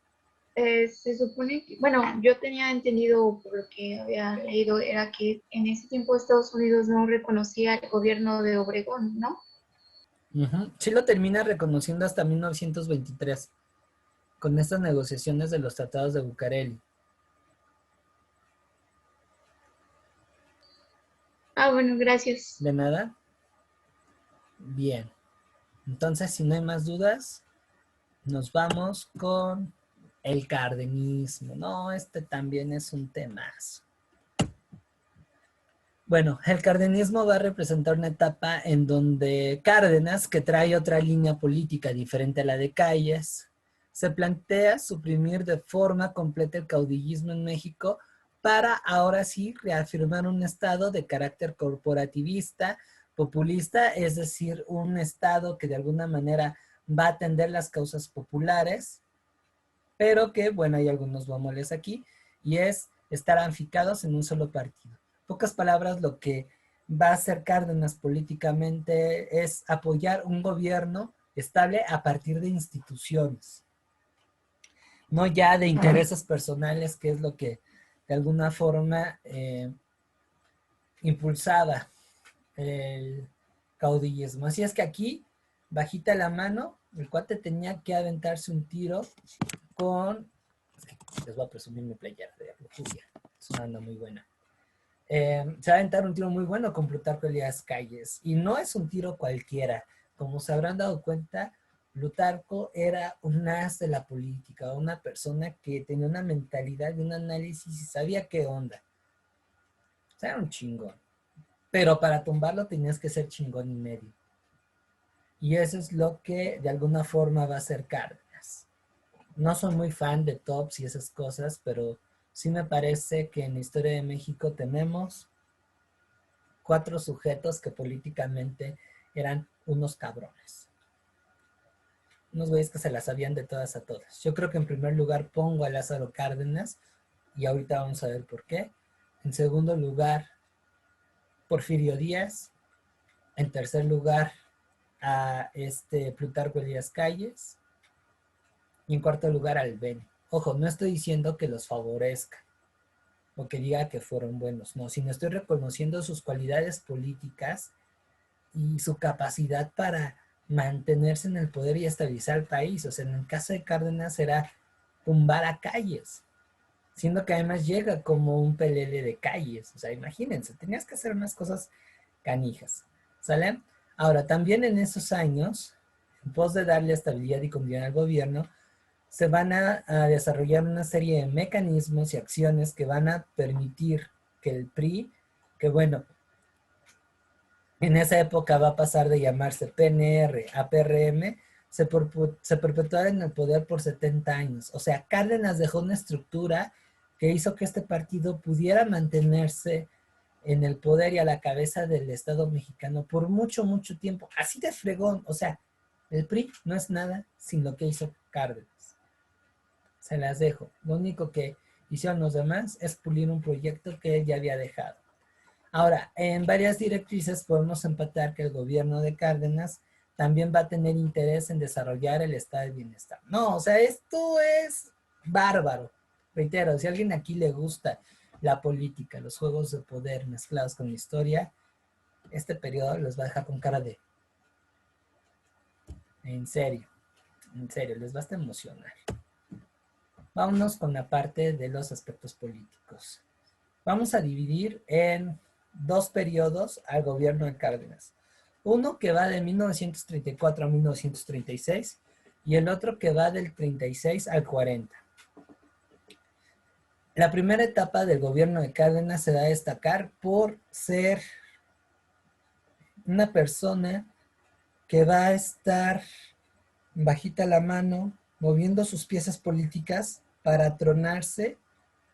C: se supone que, bueno, yo tenía entendido por lo que había leído, era que en ese tiempo Estados Unidos no reconocía el gobierno de Obregón, ¿no?
A: Sí lo termina reconociendo hasta 1923, con estas negociaciones de los tratados de Bucareli.
C: Ah, bueno, gracias.
A: ¿De nada? Bien. Entonces, si no hay más dudas, nos vamos con el cardenismo. No, este también es un temazo. Bueno, el cardenismo va a representar una etapa en donde Cárdenas, que trae otra línea política diferente a la de Calles, se plantea suprimir de forma completa el caudillismo en México para ahora sí reafirmar un estado de carácter corporativista, populista, es decir, un estado que de alguna manera va a atender las causas populares, pero que, bueno, hay algunos bemoles aquí, y es estarán fijados en un solo partido. En pocas palabras, lo que va a hacer Cárdenas políticamente es apoyar un gobierno estable a partir de instituciones, no ya de intereses personales, que es lo que de alguna forma impulsaba el caudillismo. Así es que aquí, bajita la mano, el cuate tenía que aventarse un tiro con... Les voy a presumir mi playera de Pluturia. Es una onda muy buena. Se va a aventar un tiro muy bueno con Plutarco Elías Calles. Y no es un tiro cualquiera. Como se habrán dado cuenta, Plutarco era un as de la política, una persona que tenía una mentalidad de un análisis y sabía qué onda. O sea, era un chingón. Pero para tumbarlo tenías que ser chingón y medio. Y eso es lo que de alguna forma va a hacer Cárdenas. No soy muy fan de tops y esas cosas, pero sí me parece que en la historia de México tenemos 4 sujetos que políticamente eran unos cabrones. Unos güeyes que se las sabían de todas a todas. Yo creo que en primer lugar pongo a Lázaro Cárdenas, y ahorita vamos a ver por qué. En segundo lugar, Porfirio Díaz. En tercer lugar, a Plutarco Elías Calles. Y en cuarto lugar, al Beni. Ojo, no estoy diciendo que los favorezca o que diga que fueron buenos, no, sino estoy reconociendo sus cualidades políticas y su capacidad para mantenerse en el poder y estabilizar el país. O sea, en el caso de Cárdenas era tumbar a Calles, siendo que además llega como un pelele de Calles. O sea, imagínense, tenías que hacer unas cosas canijas, ¿sale? Ahora, también en esos años, en pos de darle estabilidad y continuidad al gobierno, se van a desarrollar una serie de mecanismos y acciones que van a permitir que el PRI, que bueno, en esa época va a pasar de llamarse PNR a PRM, se perpetuara en el poder por 70 años. O sea, Cárdenas dejó una estructura que hizo que este partido pudiera mantenerse en el poder y a la cabeza del Estado mexicano por mucho, mucho tiempo. Así de fregón. O sea, el PRI no es nada sin lo que hizo Cárdenas. Se las dejo. Lo único que hicieron los demás es pulir un proyecto que él ya había dejado. Ahora, en varias directrices podemos empatar que el gobierno de Cárdenas también va a tener interés en desarrollar el estado de bienestar. No, o sea, esto es bárbaro. Reitero, si a alguien aquí le gusta la política, los juegos de poder mezclados con la historia, este periodo los va a dejar con cara de... En serio, les va a emocionar. Vámonos con la parte de los aspectos políticos. Vamos a dividir en 2 periodos al gobierno de Cárdenas. Uno que va de 1934 a 1936 y el otro que va del 36 al 40. La primera etapa del gobierno de Cárdenas se va a destacar por ser una persona que va a estar bajita la mano, moviendo sus piezas políticas para tronarse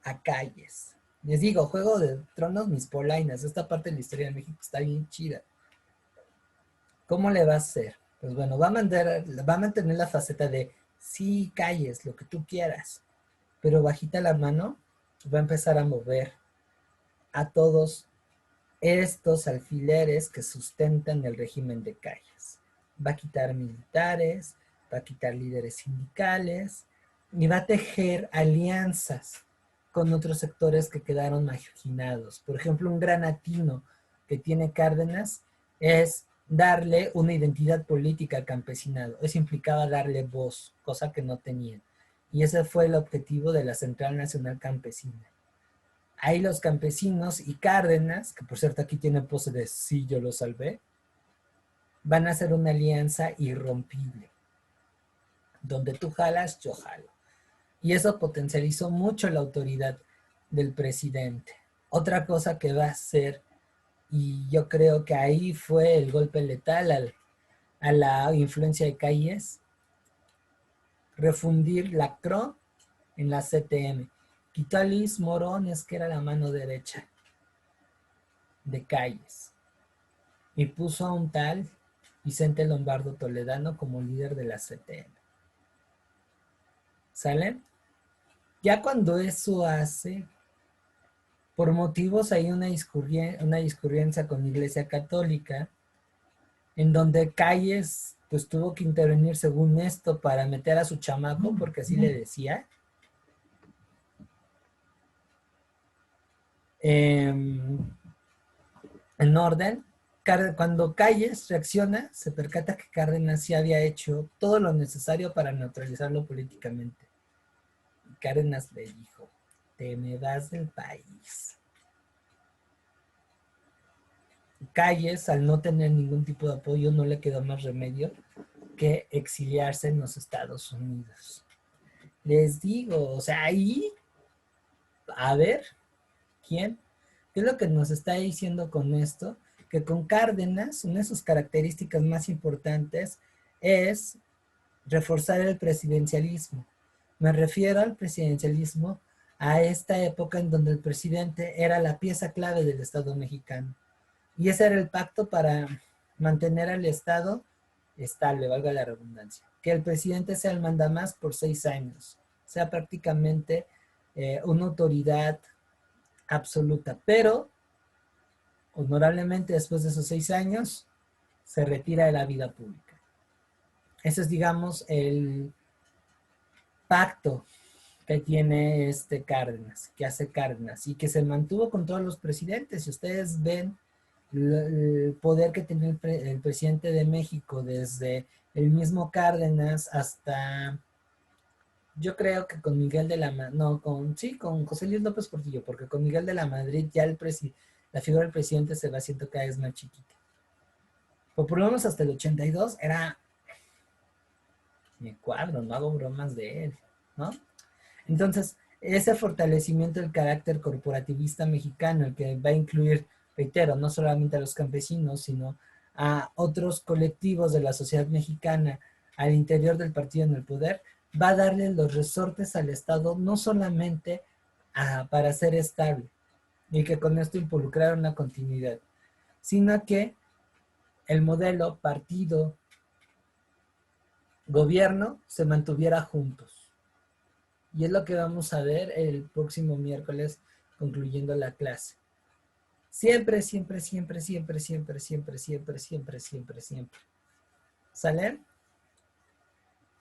A: a Calles. Les digo, Juego de Tronos, mis polainas. Esta parte de la historia de México está bien chida. ¿Cómo le va a hacer? Pues bueno, va a mantener la faceta de sí, Calles, lo que tú quieras. Pero bajita la mano, va a empezar a mover a todos estos alfileres que sustentan el régimen de Calles. Va a quitar militares, va a quitar líderes sindicales y va a tejer alianzas con otros sectores que quedaron marginados. Por ejemplo, un gran atino que tiene Cárdenas es darle una identidad política al campesinado. Eso implicaba darle voz, cosa que no tenían. Y ese fue el objetivo de la Central Nacional Campesina. Ahí los campesinos y Cárdenas, que por cierto aquí tiene pose de sí, yo lo salvé, van a hacer una alianza irrompible, donde tú jalas, yo jalo. Y eso potencializó mucho la autoridad del presidente. Otra cosa que va a hacer, y yo creo que ahí fue el golpe letal a la influencia de Calles, refundir la CRO en la CTM. Quitó a Luis Morones, que era la mano derecha de Calles, y puso a un tal Vicente Lombardo Toledano como líder de la CTM. ¿Salen? Ya cuando eso hace, por motivos hay una discurrencia con la Iglesia Católica, en donde Calles pues tuvo que intervenir según esto para meter a su chamaco, porque así le decía. En orden, cuando Calles reacciona, se percata que Cárdenas sí había hecho todo lo necesario para neutralizarlo políticamente. Y Cárdenas le dijo, te me vas del país. Calles, al no tener ningún tipo de apoyo, no le quedó más remedio que exiliarse en los Estados Unidos. Les digo, o sea, ahí, a ver, ¿quién? ¿Qué es lo que nos está diciendo con esto? Que con Cárdenas, una de sus características más importantes es reforzar el presidencialismo. Me refiero al presidencialismo a esta época en donde el presidente era la pieza clave del Estado mexicano. Y ese era el pacto para mantener al Estado estable, valga la redundancia. Que el presidente sea el mandamás por 6 años, sea prácticamente una autoridad absoluta, pero honorablemente después de esos 6 años se retira de la vida pública. Ese es, digamos, el pacto que tiene Cárdenas, que hace Cárdenas, y que se mantuvo con todos los presidentes. Si ustedes ven el poder que tenía el presidente de México desde el mismo Cárdenas hasta, yo creo que con Miguel de la no, con José Luis López Portillo, porque con Miguel de la Madrid ya la figura del presidente se va haciendo cada vez más chiquita. Pero por lo menos hasta el 82 era mi cuadro, no hago bromas de él, ¿no? Entonces, ese fortalecimiento del carácter corporativista mexicano, el que va a incluir, reitero, no solamente a los campesinos, sino a otros colectivos de la sociedad mexicana al interior del partido en el poder, va a darle los resortes al Estado no solamente para ser estable y que con esto involucrar una continuidad, sino que el modelo partido gobierno se mantuviera juntos. Y es lo que vamos a ver el próximo miércoles concluyendo la clase. Siempre, siempre, siempre, siempre, siempre, siempre, siempre, siempre, siempre, siempre. ¿Sale?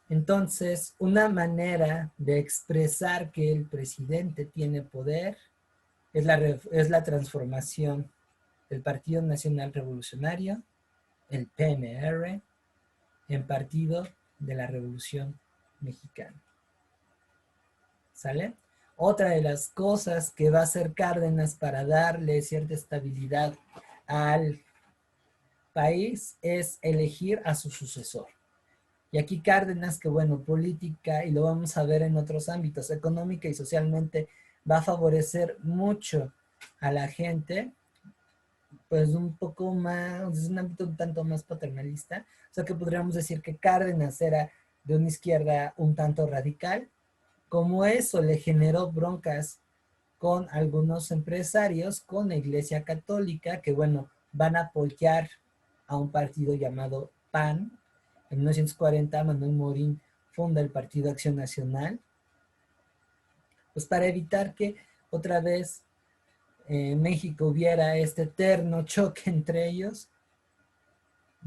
A: Entonces, una manera de expresar que el presidente tiene poder es la transformación del Partido Nacional Revolucionario, el PNR, en Partido de la Revolución Mexicana. ¿Sale? Otra de las cosas que va a hacer Cárdenas para darle cierta estabilidad al país es elegir a su sucesor. Y aquí Cárdenas, que bueno, política, y lo vamos a ver en otros ámbitos, económica y socialmente, va a favorecer mucho a la gente, pues un poco más, es un ámbito un tanto más paternalista, o sea que podríamos decir que Cárdenas era de una izquierda un tanto radical. Como eso le generó broncas con algunos empresarios, con la Iglesia Católica, que bueno, van a apoyar a un partido llamado PAN. En 1940 Manuel Morín funda el Partido Acción Nacional, pues para evitar que otra vez en México hubiera este eterno choque entre ellos,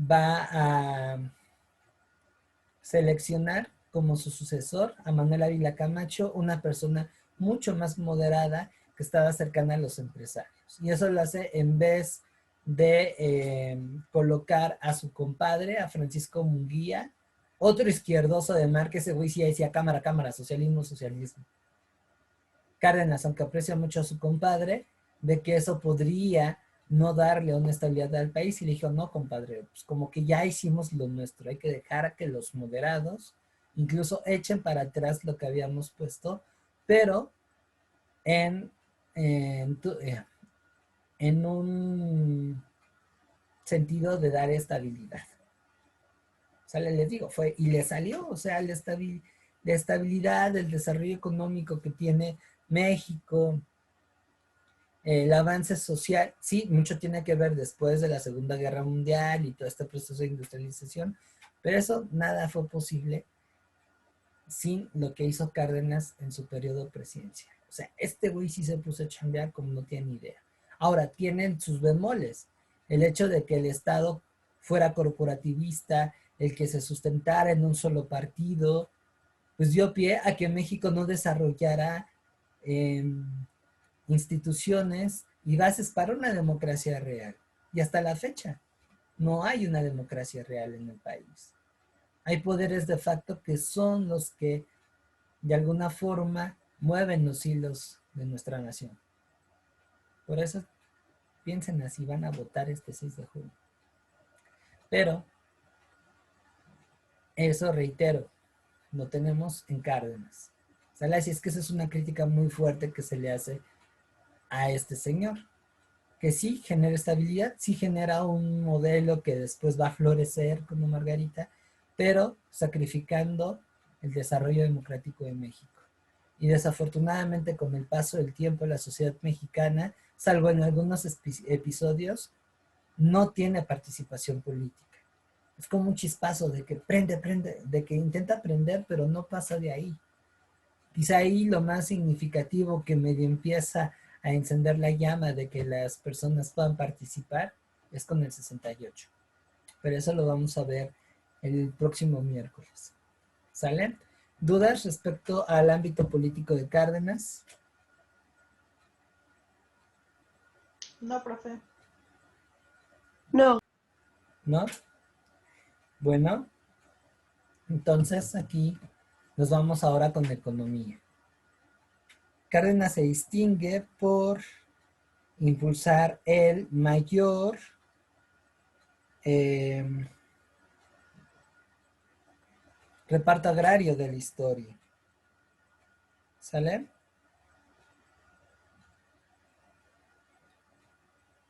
A: va a seleccionar como su sucesor a Manuel Ávila Camacho, una persona mucho más moderada que estaba cercana a los empresarios. Y eso lo hace en vez de colocar a su compadre, a Francisco Munguía, otro izquierdoso de mar, que ese güey sí decía cámara, cámara, socialismo, socialismo. Cárdenas, aunque aprecia mucho a su compadre, de que eso podría no darle una estabilidad al país, y le dijo, no, compadre, pues como que ya hicimos lo nuestro, hay que dejar a que los moderados incluso echen para atrás lo que habíamos puesto, pero en un sentido de dar estabilidad. O sea, les digo, y le salió, o sea, la estabilidad, el desarrollo económico que tiene México, el avance social, sí, mucho tiene que ver después de la Segunda Guerra Mundial y todo este proceso de industrialización, pero eso nada fue posible sin lo que hizo Cárdenas en su periodo presidencial. O sea, este güey sí se puso a chambear como no tiene ni idea. Ahora, tienen sus bemoles. El hecho de que el Estado fuera corporativista, el que se sustentara en un solo partido, pues dio pie a que México no desarrollara instituciones y bases para una democracia real. Y hasta la fecha, no hay una democracia real en el país. Hay poderes de facto que son los que de alguna forma mueven los hilos de nuestra nación. Por eso piensen así, van a votar este 6 de junio. Pero, eso reitero, lo tenemos en Cárdenas. ¿Sale? Así es que esa es una crítica muy fuerte que se le hace a este señor. Que sí genera estabilidad, sí genera un modelo que después va a florecer como Margarita, pero sacrificando el desarrollo democrático de México. Y desafortunadamente con el paso del tiempo la sociedad mexicana, salvo en algunos episodios, no tiene participación política. Es como un chispazo de que prende, de que intenta aprender, pero no pasa de ahí. Quizá ahí lo más significativo que medio empieza a encender la llama de que las personas puedan participar es con el 68. Pero eso lo vamos a ver el próximo miércoles. ¿Sale? ¿Dudas respecto al ámbito político de Cárdenas?
D: No, profe.
E: No.
A: ¿No? Bueno, entonces aquí nos vamos ahora con economía. Cárdenas se distingue por impulsar el mayor reparto agrario de la historia. ¿Sale?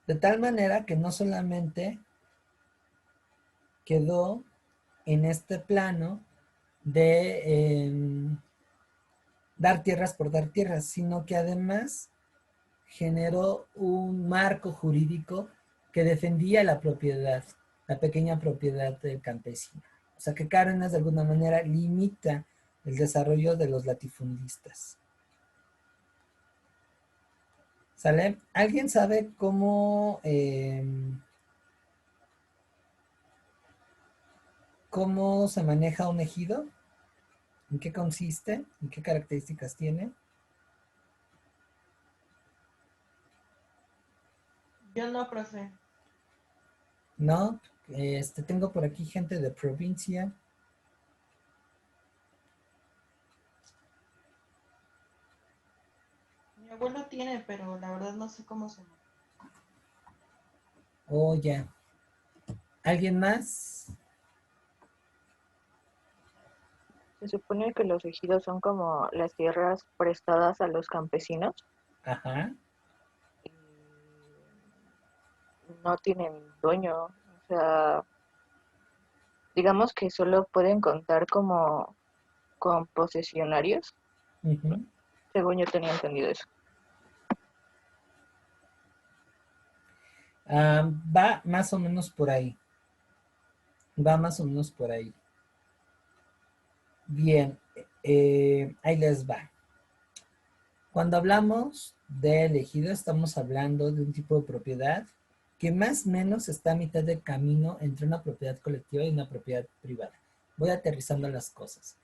A: De tal manera que no solamente quedó en este plano de dar tierras por dar tierras, sino que además generó un marco jurídico que defendía la propiedad, la pequeña propiedad del campesino. O sea que Cárdenas de alguna manera limita el desarrollo de los latifundistas. ¿Sale? ¿Alguien sabe cómo se maneja un ejido? ¿En qué consiste? ¿En qué características tiene?
D: Yo no, profe.
A: No, tengo por aquí gente de provincia.
D: Mi abuelo tiene, pero la verdad no sé cómo se llama.
A: Oh, ya. ¿Alguien más?
B: Se supone que los ejidos son como las tierras prestadas a los campesinos.
A: Ajá.
B: Y no tienen dueño. O sea, digamos que solo pueden contar como con posesionarios.
A: Uh-huh.
B: Según yo tenía entendido eso.
A: Va más o menos por ahí. Va más o menos por ahí. Bien, ahí les va. Cuando hablamos de ejido, estamos hablando de un tipo de propiedad que más o menos está a mitad de camino entre una propiedad colectiva y una propiedad privada. Voy aterrizando las cosas.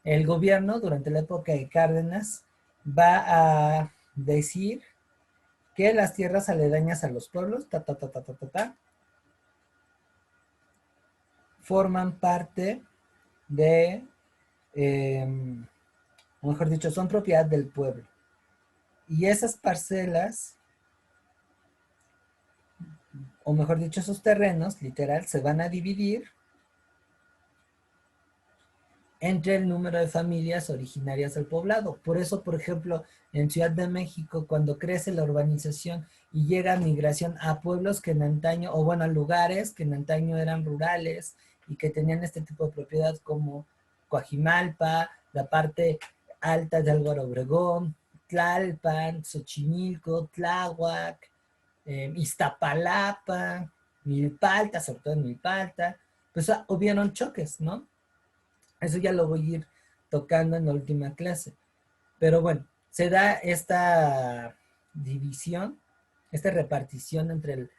A: El gobierno, durante la época de Cárdenas, va a decir que las tierras aledañas a los pueblos, forman parte de, o mejor dicho, son propiedad del pueblo. Y esas parcelas, o mejor dicho, esos terrenos, literal, se van a dividir entre el número de familias originarias del poblado. Por eso, por ejemplo, en Ciudad de México, cuando crece la urbanización y llega migración a pueblos que en antaño, o bueno, a lugares que en antaño eran rurales y que tenían este tipo de propiedad como Coajimalpa, la parte alta de Álvaro Obregón, Tlalpan, Xochimilco, Tláhuac, Iztapalapa, Milpalta, sobre todo en Milpalta, pues hubieron choques, ¿no? Eso ya lo voy a ir tocando en la última clase. Pero bueno, se da esta división, esta repartición entre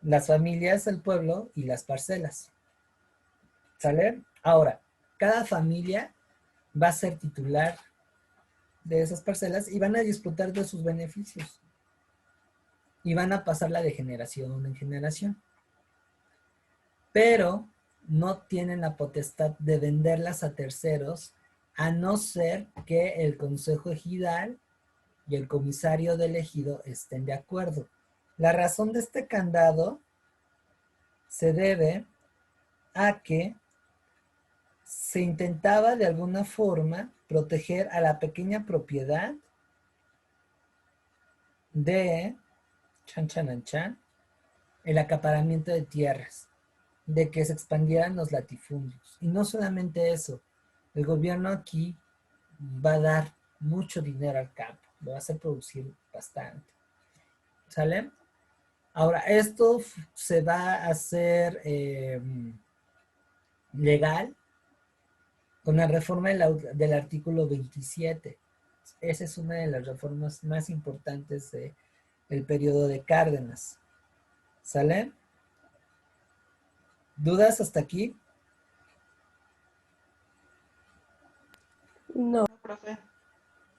A: las familias del pueblo y las parcelas. ¿Sale? Ahora, cada familia va a ser titular de esas parcelas y van a disfrutar de sus beneficios. Y van a pasarla de generación en generación. Pero no tienen la potestad de venderlas a terceros, a no ser que el consejo ejidal y el comisario del ejido estén de acuerdo. La razón de este candado se debe a que se intentaba de alguna forma proteger a la pequeña propiedad de el acaparamiento de tierras, de que se expandieran los latifundios. Y no solamente eso, el gobierno aquí va a dar mucho dinero al campo, lo va a hacer producir bastante. ¿Sale? Ahora, esto se va a hacer legal con la reforma del artículo 27. Esa es una de las reformas más importantes del periodo de Cárdenas. ¿Sale? ¿Dudas hasta aquí?
E: No.
D: No, profe.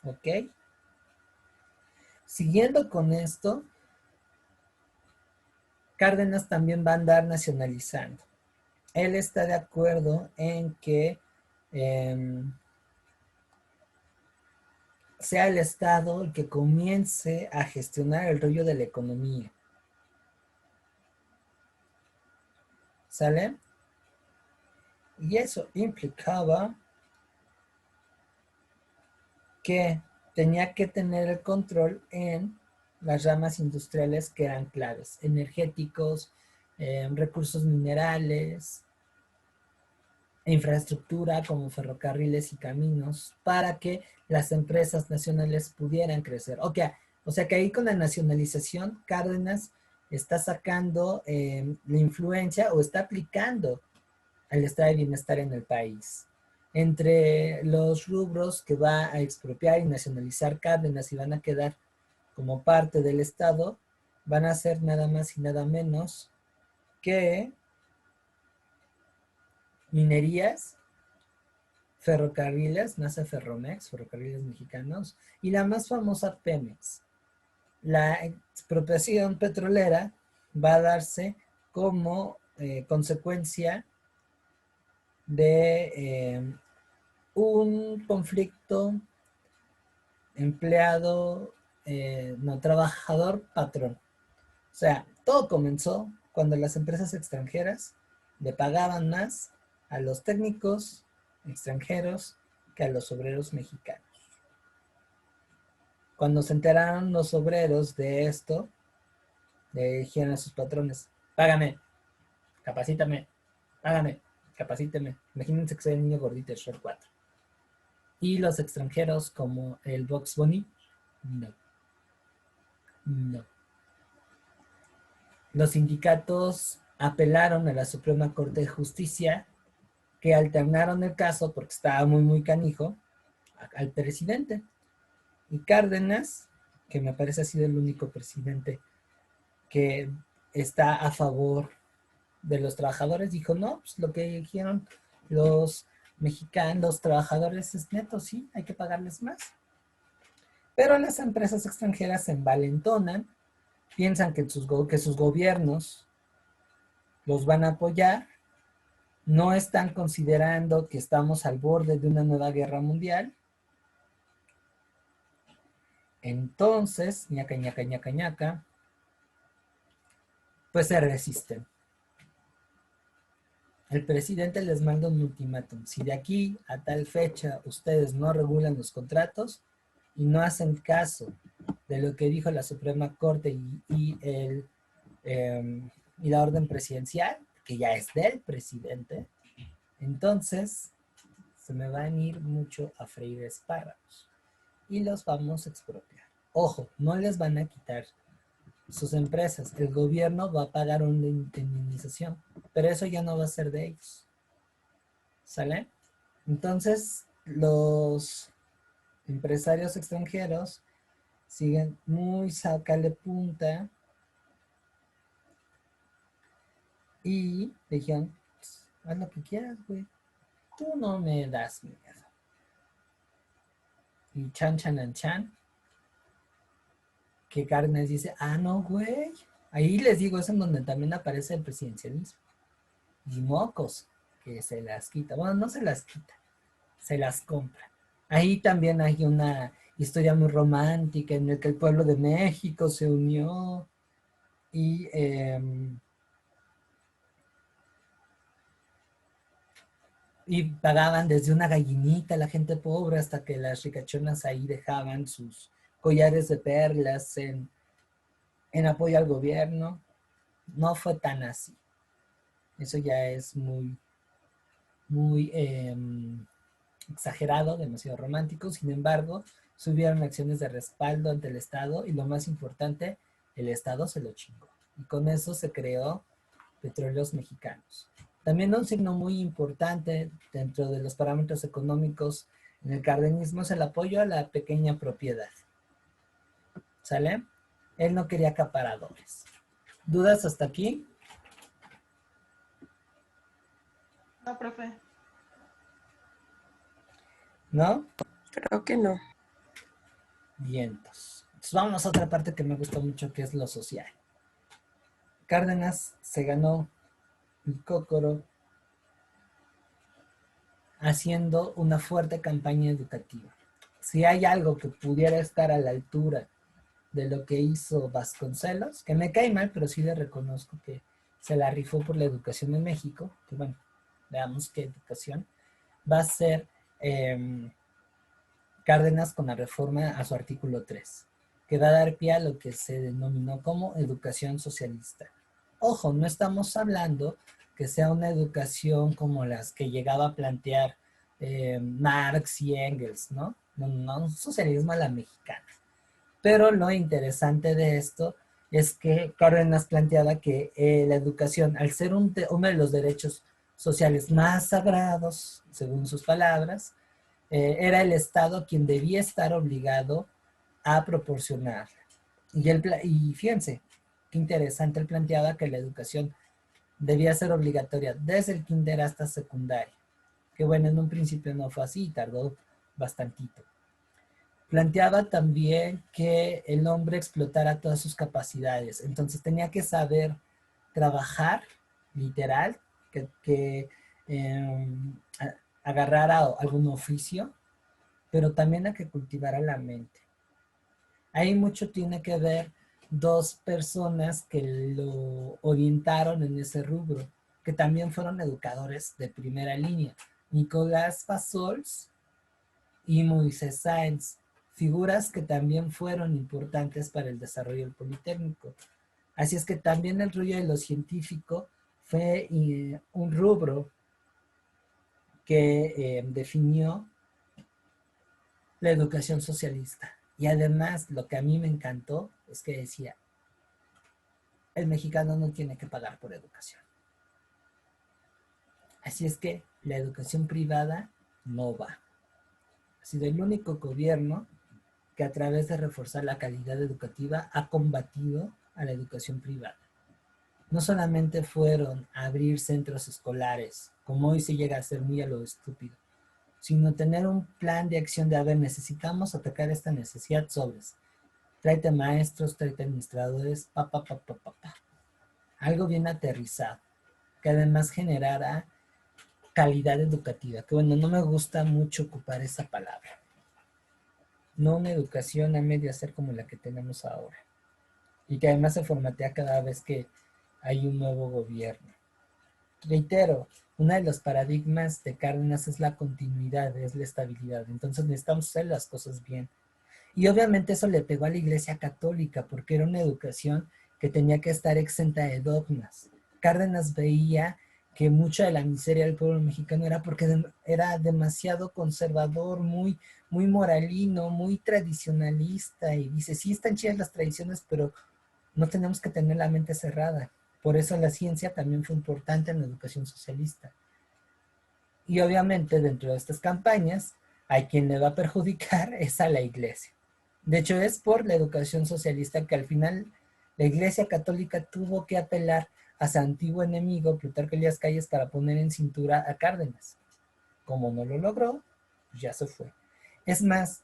A: Ok. Siguiendo con esto, Cárdenas también va a andar nacionalizando. Él está de acuerdo en que sea el Estado el que comience a gestionar el rollo de la economía. ¿Sale? Y eso implicaba que tenía que tener el control en las ramas industriales que eran claves, energéticos, recursos minerales, infraestructura como ferrocarriles y caminos, para que las empresas nacionales pudieran crecer. O sea que ahí con la nacionalización, Cárdenas está sacando la influencia o está aplicando al estado de bienestar en el país. Entre los rubros que va a expropiar y nacionalizar Cárdenas y van a quedar como parte del Estado, van a ser nada más y nada menos que minerías, ferrocarriles, nace Ferromex, ferrocarriles mexicanos, y la más famosa Pemex. La expropiación petrolera va a darse como consecuencia de un conflicto empleado, trabajador-patrón. O sea, todo comenzó cuando las empresas extranjeras le pagaban más a los técnicos extranjeros que a los obreros mexicanos. Cuando se enteraron los obreros de esto, le dijeron a sus patrones, págame, capacítame, págame, capacíteme. Imagínense que soy el niño gordito de Shrek 4. Y los extranjeros como el Bugs Bunny, no. No. Los sindicatos apelaron a la Suprema Corte de Justicia, que alternaron el caso porque estaba muy canijo al presidente. Y Cárdenas, que me parece ha sido el único presidente que está a favor de los trabajadores, dijo, no, pues lo que dijeron los mexicanos, los trabajadores es neto, sí, hay que pagarles más. Pero las empresas extranjeras se envalentonan, piensan que sus gobiernos los van a apoyar, no están considerando que estamos al borde de una nueva guerra mundial. Entonces, ñaca, pues se resisten. El presidente les manda un ultimátum. Si de aquí a tal fecha ustedes no regulan los contratos y no hacen caso de lo que dijo la Suprema Corte y la orden presidencial, que ya es del presidente, entonces se me van a ir mucho a freír espárragos y los vamos a expropiar. Ojo, no les van a quitar sus empresas, el gobierno va a pagar una indemnización, pero eso ya no va a ser de ellos. ¿Sale? Entonces, los empresarios extranjeros siguen muy sácale punta y dijeron, haz lo que quieras, güey. Tú no me das miedo. Y chan, que Cárdenas dice, no, güey. Ahí les digo, es en donde también aparece el presidencialismo. Y mocos, que se las quita. Bueno, no se las quita, se las compra. Ahí también hay una historia muy romántica en la que el pueblo de México se unió y pagaban desde una gallinita a la gente pobre hasta que las ricachonas ahí dejaban sus collares de perlas en apoyo al gobierno. No fue tan así. Eso ya es muy exagerado, demasiado romántico. Sin embargo, subieron acciones de respaldo ante el Estado y lo más importante, el Estado se lo chingó. Y con eso se creó Petróleos Mexicanos. También un signo muy importante dentro de los parámetros económicos en el cardenismo es el apoyo a la pequeña propiedad. ¿Sale? Él no quería acaparadores. ¿Dudas hasta aquí?
D: No, profe.
A: ¿No?
E: Creo que no.
A: Vientos. Entonces vamos a otra parte que me gusta mucho, que es lo social. Cárdenas se ganó el cócoro haciendo una fuerte campaña educativa. Si hay algo que pudiera estar a la altura de lo que hizo Vasconcelos, que me cae mal, pero sí le reconozco que se la rifó por la educación en México, que bueno, veamos qué educación, va a ser Cárdenas con la reforma a su artículo 3, que va a dar pie a lo que se denominó como educación socialista. Ojo, no estamos hablando que sea una educación como las que llegaba a plantear Marx y Engels, ¿no? No, un socialismo a la mexicana. Pero lo interesante de esto es que Cárdenas planteaba que la educación, al ser uno de los derechos sociales más sagrados, según sus palabras, era el Estado quien debía estar obligado a proporcionar. Y fíjense, qué interesante, él planteaba que la educación debía ser obligatoria desde el kinder hasta secundaria. Que bueno, en un principio no fue así, tardó bastantito. Planteaba también que el hombre explotara todas sus capacidades, entonces tenía que saber trabajar, literal, que agarrara algún oficio, pero también a que cultivara la mente. Ahí mucho tiene que ver dos personas que lo orientaron en ese rubro, que también fueron educadores de primera línea, Nicolás Fasols y Moisés Sáenz, figuras que también fueron importantes para el desarrollo del Politécnico. Así es que también el rollo de lo científico fue un rubro que definió la educación socialista. Y además, lo que a mí me encantó es que decía, el mexicano no tiene que pagar por educación. Así es que la educación privada no va. Ha sido el único gobierno que a través de reforzar la calidad educativa ha combatido a la educación privada. No solamente fueron a abrir centros escolares, como hoy se llega a hacer muy a lo estúpido, sino tener un plan de acción de, a ver, necesitamos atacar esta necesidad sobres. Tráete maestros, tráete administradores, algo bien aterrizado, que además generara calidad educativa, que bueno, no me gusta mucho ocupar esa palabra. No una educación a medio hacer como la que tenemos ahora. Y que además se formatea cada vez que hay un nuevo gobierno. Reitero, uno de los paradigmas de Cárdenas es la continuidad, es la estabilidad. Entonces necesitamos hacer las cosas bien. Y obviamente eso le pegó a la Iglesia Católica porque era una educación que tenía que estar exenta de dogmas. Cárdenas veía que mucha de la miseria del pueblo mexicano era porque era demasiado conservador, muy moralino, muy tradicionalista. Y dice, sí están chidas las tradiciones, pero no tenemos que tener la mente cerrada. Por eso la ciencia también fue importante en la educación socialista. Y obviamente dentro de estas campañas A quien le va a perjudicar es a la iglesia. De hecho, es por la educación socialista que al final la iglesia católica tuvo que apelar a su antiguo enemigo, Plutarco Elías Calles, para poner en cintura a Cárdenas. Como no lo logró, pues ya se fue. Es más,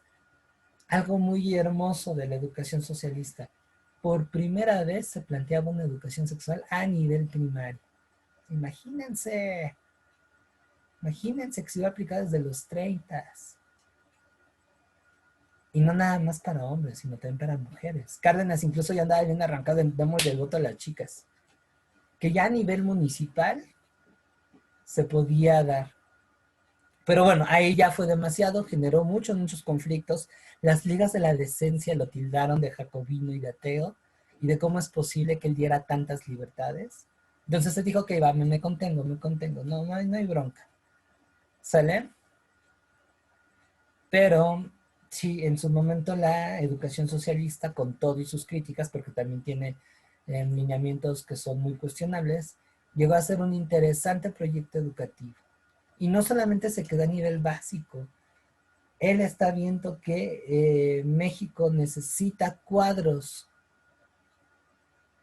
A: algo muy hermoso de la educación socialista. Por primera vez se planteaba una educación sexual a nivel primario. Imagínense que se iba a aplicar desde los 30. Y no nada más para hombres, sino también para mujeres. Cárdenas incluso ya andaba bien arrancado en démosle el voto a las chicas. Que ya a nivel municipal se podía dar. Pero bueno, ahí ya fue demasiado, generó muchos conflictos. Las ligas de la decencia lo tildaron de jacobino y de ateo, y de cómo es posible que él diera tantas libertades. Entonces se dijo que iba, me contengo, no hay bronca. ¿Sale? Pero sí, en su momento la educación socialista, con todo y sus críticas, porque también tiene lineamientos que son muy cuestionables, llegó a ser un interesante proyecto educativo. Y no solamente se quedó a nivel básico. Él está viendo que México necesita cuadros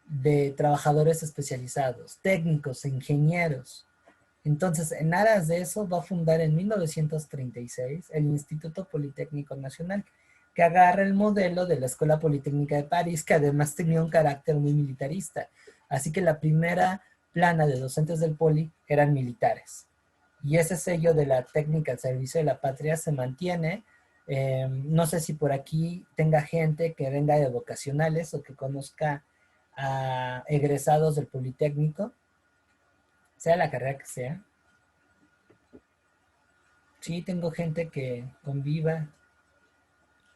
A: de trabajadores especializados, técnicos, ingenieros. Entonces, en aras de eso, va a fundar en 1936 el Instituto Politécnico Nacional, que agarra el modelo de la Escuela Politécnica de París, que además tenía un carácter muy militarista. Así que la primera plana de docentes del Poli eran militares. Y ese sello de la técnica al servicio de la patria se mantiene. No sé si por aquí tenga gente que venga de vocacionales o que conozca a egresados del Politécnico, sea la carrera que sea. Sí, tengo gente que conviva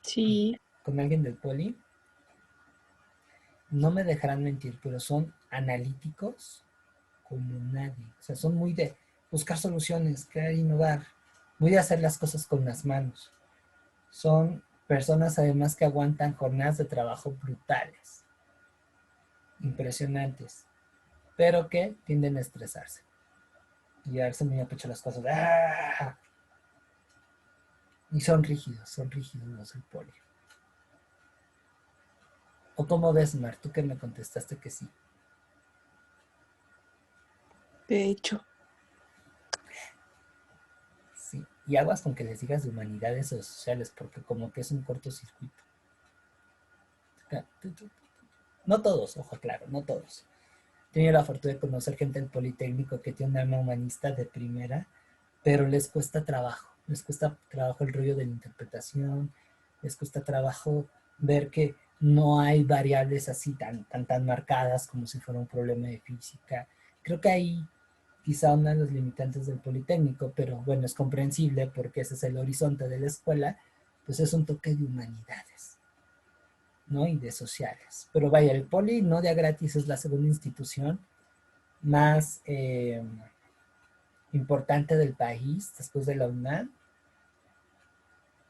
E: Sí.
A: con alguien del Poli. No me dejarán mentir, pero son analíticos como nadie. O sea, son muy de buscar soluciones, crear, innovar, muy de hacer las cosas con las manos. Son personas además que aguantan jornadas de trabajo brutales, impresionantes, pero que tienden a estresarse y a darse muy a pecho las cosas. ¡Ah! Y son rígidos los del Poli. ¿O cómo ves, Mar? Tú que me contestaste que sí.
E: De hecho.
A: Sí. Y aguas con que les digas de humanidades o sociales, porque como que es un cortocircuito. No todos, ojo claro, no todos. He tenido la fortuna de conocer gente del Politécnico que tiene un alma humanista de primera, pero les cuesta trabajo. Les cuesta trabajo el rollo de la interpretación, les cuesta trabajo ver que no hay variables así tan marcadas como si fuera un problema de física. Creo que ahí quizá uno de los limitantes del Politécnico, pero bueno, es comprensible porque ese es el horizonte de la escuela, pues es un toque de humanidades, ¿no? Y de sociales. Pero vaya, el Poli no de a gratis es la segunda institución más importante del país después de la UNAM.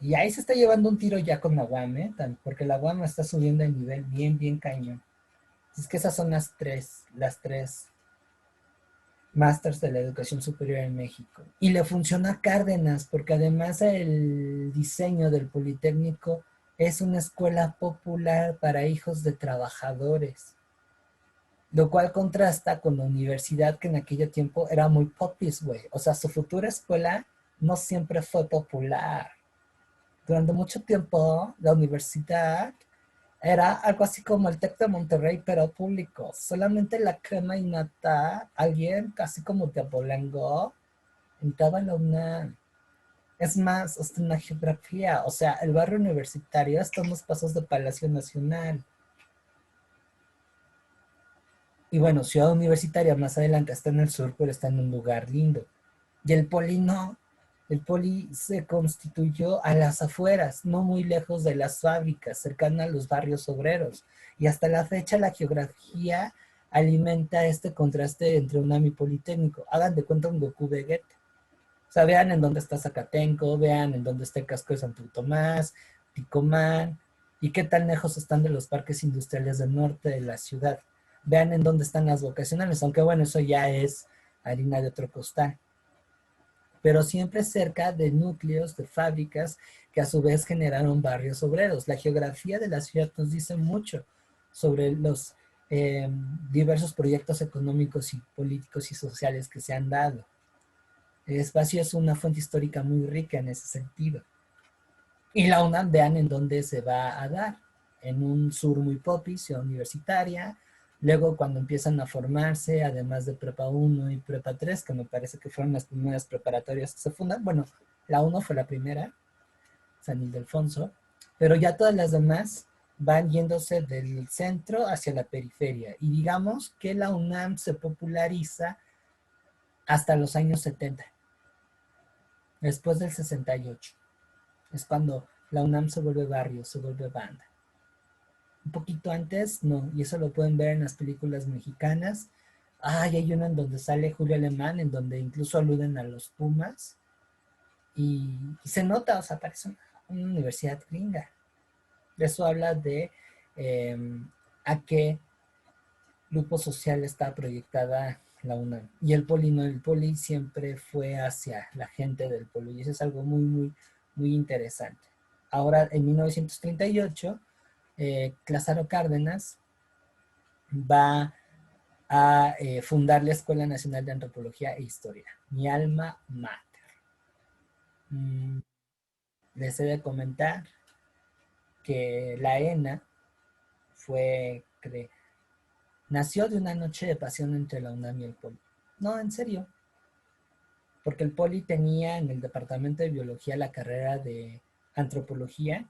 A: Y ahí se está llevando un tiro ya con la UAM, porque la UAM está subiendo el nivel bien cañón. Es que esas son las tres másters de la educación superior en México. Y le funciona a Cárdenas, porque además el diseño del Politécnico es una escuela popular para hijos de trabajadores, lo cual contrasta con la universidad que en aquel tiempo era muy popis, güey. O sea, su futura escuela no siempre fue popular. Durante mucho tiempo, la universidad era algo así como el TEC de Monterrey, pero público. Solamente la crema innata, alguien casi como de Abolengo, entraba en la UNAM. Es más, hasta en la geografía, o sea, el barrio universitario está a unos pasos de Palacio Nacional. Y bueno, Ciudad Universitaria más adelante está en el sur, pero está en un lugar lindo. Y el Poli no. El Poli se constituyó a las afueras, no muy lejos de las fábricas, cercano a los barrios obreros. Y hasta la fecha la geografía alimenta este contraste entre UNAM y Politécnico. Hagan de cuenta un Goku Vegeta. O sea, vean en dónde está Zacatenco, vean en dónde está el casco de Santo Tomás, Ticomán, y qué tan lejos están de los parques industriales del norte de la ciudad. Vean en dónde están las vocacionales, aunque bueno, eso ya es harina de otro costal. pero siempre cerca de núcleos, de fábricas, que a su vez generaron barrios obreros. La geografía de la ciudad nos dice mucho sobre los diversos proyectos económicos y políticos y sociales que se han dado. El espacio es una fuente histórica muy rica en ese sentido. Y la UNAM, vean en dónde se va a dar, en un sur muy popi, ciudad universitaria. Luego cuando empiezan a formarse, además de Prepa 1 y Prepa 3, que me parece que fueron las primeras preparatorias que se fundan, bueno, la 1 fue la primera, San Ildefonso, pero ya todas las demás van yéndose del centro hacia la periferia. Y digamos que la UNAM se populariza hasta los años 70, después del 68. Es cuando la UNAM se vuelve barrio, se vuelve banda. Un poquito antes, no, y eso lo pueden ver en las películas mexicanas. Hay una en donde sale Julio Alemán, en donde incluso aluden a los Pumas, y se nota, o sea, parece una universidad gringa. Eso habla de a qué grupo social está proyectada la UNAM. Y el Poli no, el Poli siempre fue hacia la gente del Poli, y eso es algo muy, muy, muy interesante. Ahora, en 1938, Lázaro Cárdenas va a fundar la Escuela Nacional de Antropología e Historia, mi alma mater. Les he de comentar que la ENA nació de una noche de pasión entre la UNAM y el Poli. No, en serio. Porque el Poli tenía en el departamento de biología la carrera de antropología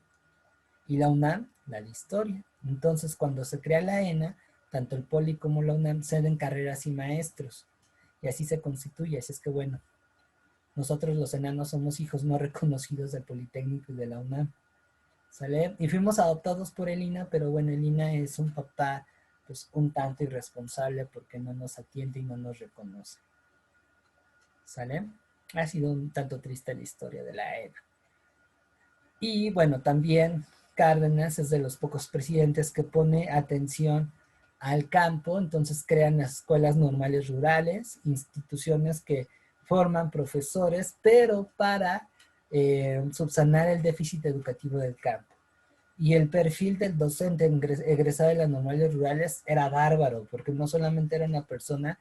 A: y la UNAM la de historia. Entonces, cuando se crea la ENA, tanto el Poli como la UNAM ceden carreras y maestros. Y así se constituye. Así es que, bueno, nosotros los enanos somos hijos no reconocidos del Politécnico y de la UNAM. ¿Sale? Y fuimos adoptados por el INA, pero bueno, el INA es un papá pues un tanto irresponsable porque no nos atiende y no nos reconoce. ¿Sale? Ha sido un tanto triste la historia de la ENA. Y bueno, también Cárdenas es de los pocos presidentes que pone atención al campo, entonces crean las escuelas normales rurales, instituciones que forman profesores, pero para subsanar el déficit educativo del campo. Y el perfil del docente egresado de las normales rurales era bárbaro, porque no solamente era una persona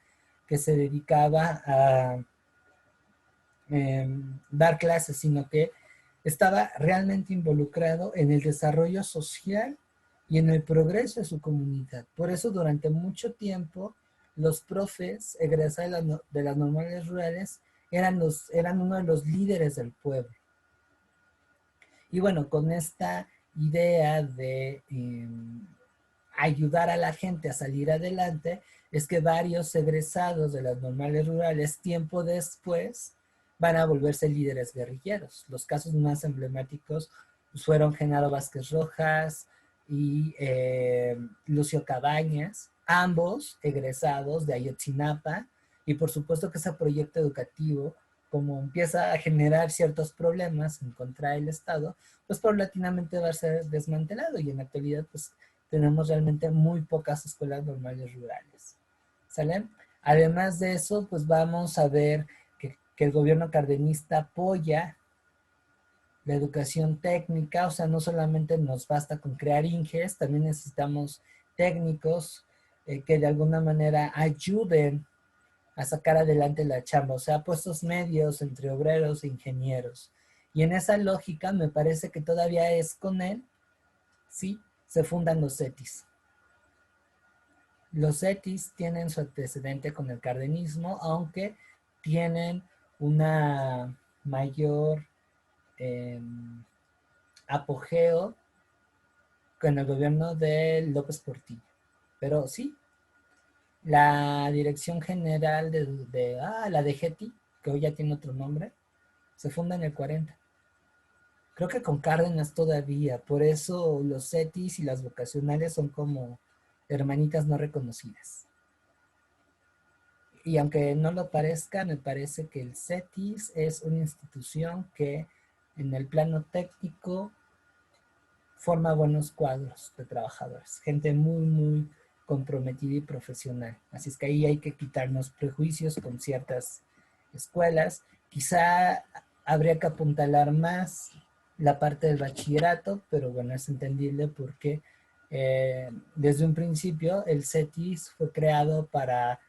A: que se dedicaba a dar clases, sino que estaba realmente involucrado en el desarrollo social y en el progreso de su comunidad. Por eso durante mucho tiempo los profes egresados de las normales rurales eran uno de los líderes del pueblo. Y bueno, con esta idea de ayudar a la gente a salir adelante, es que varios egresados de las normales rurales tiempo después van a volverse líderes guerrilleros. Los casos más emblemáticos fueron Genaro Vázquez Rojas y Lucio Cabañas, ambos egresados de Ayotzinapa, y por supuesto que ese proyecto educativo, como empieza a generar ciertos problemas en contra del Estado, pues paulatinamente va a ser desmantelado, y en la actualidad pues tenemos realmente muy pocas escuelas normales rurales. ¿Sale? Además de eso, pues vamos a ver que el gobierno cardenista apoya la educación técnica, o sea, no solamente nos basta con crear INGES, también necesitamos técnicos que de alguna manera ayuden a sacar adelante la chamba, o sea, puestos medios entre obreros e ingenieros. Y en esa lógica me parece que todavía es con él, sí, se fundan los CETIS. Los CETIS tienen su antecedente con el cardenismo, aunque tienen una mayor apogeo con el gobierno de López Portillo. Pero sí, la Dirección General la DGTI, que hoy ya tiene otro nombre, se funda en el 40. Creo que con Cárdenas todavía, por eso los CETIS y las vocacionales son como hermanitas no reconocidas. Y aunque no lo parezca, me parece que el CETIS es una institución que en el plano técnico forma buenos cuadros de trabajadores, gente muy, muy comprometida y profesional. Así es que ahí hay que quitarnos prejuicios con ciertas escuelas Quizá habría que apuntalar más la parte del bachillerato, pero bueno, es entendible porque desde un principio el CETIS fue creado para,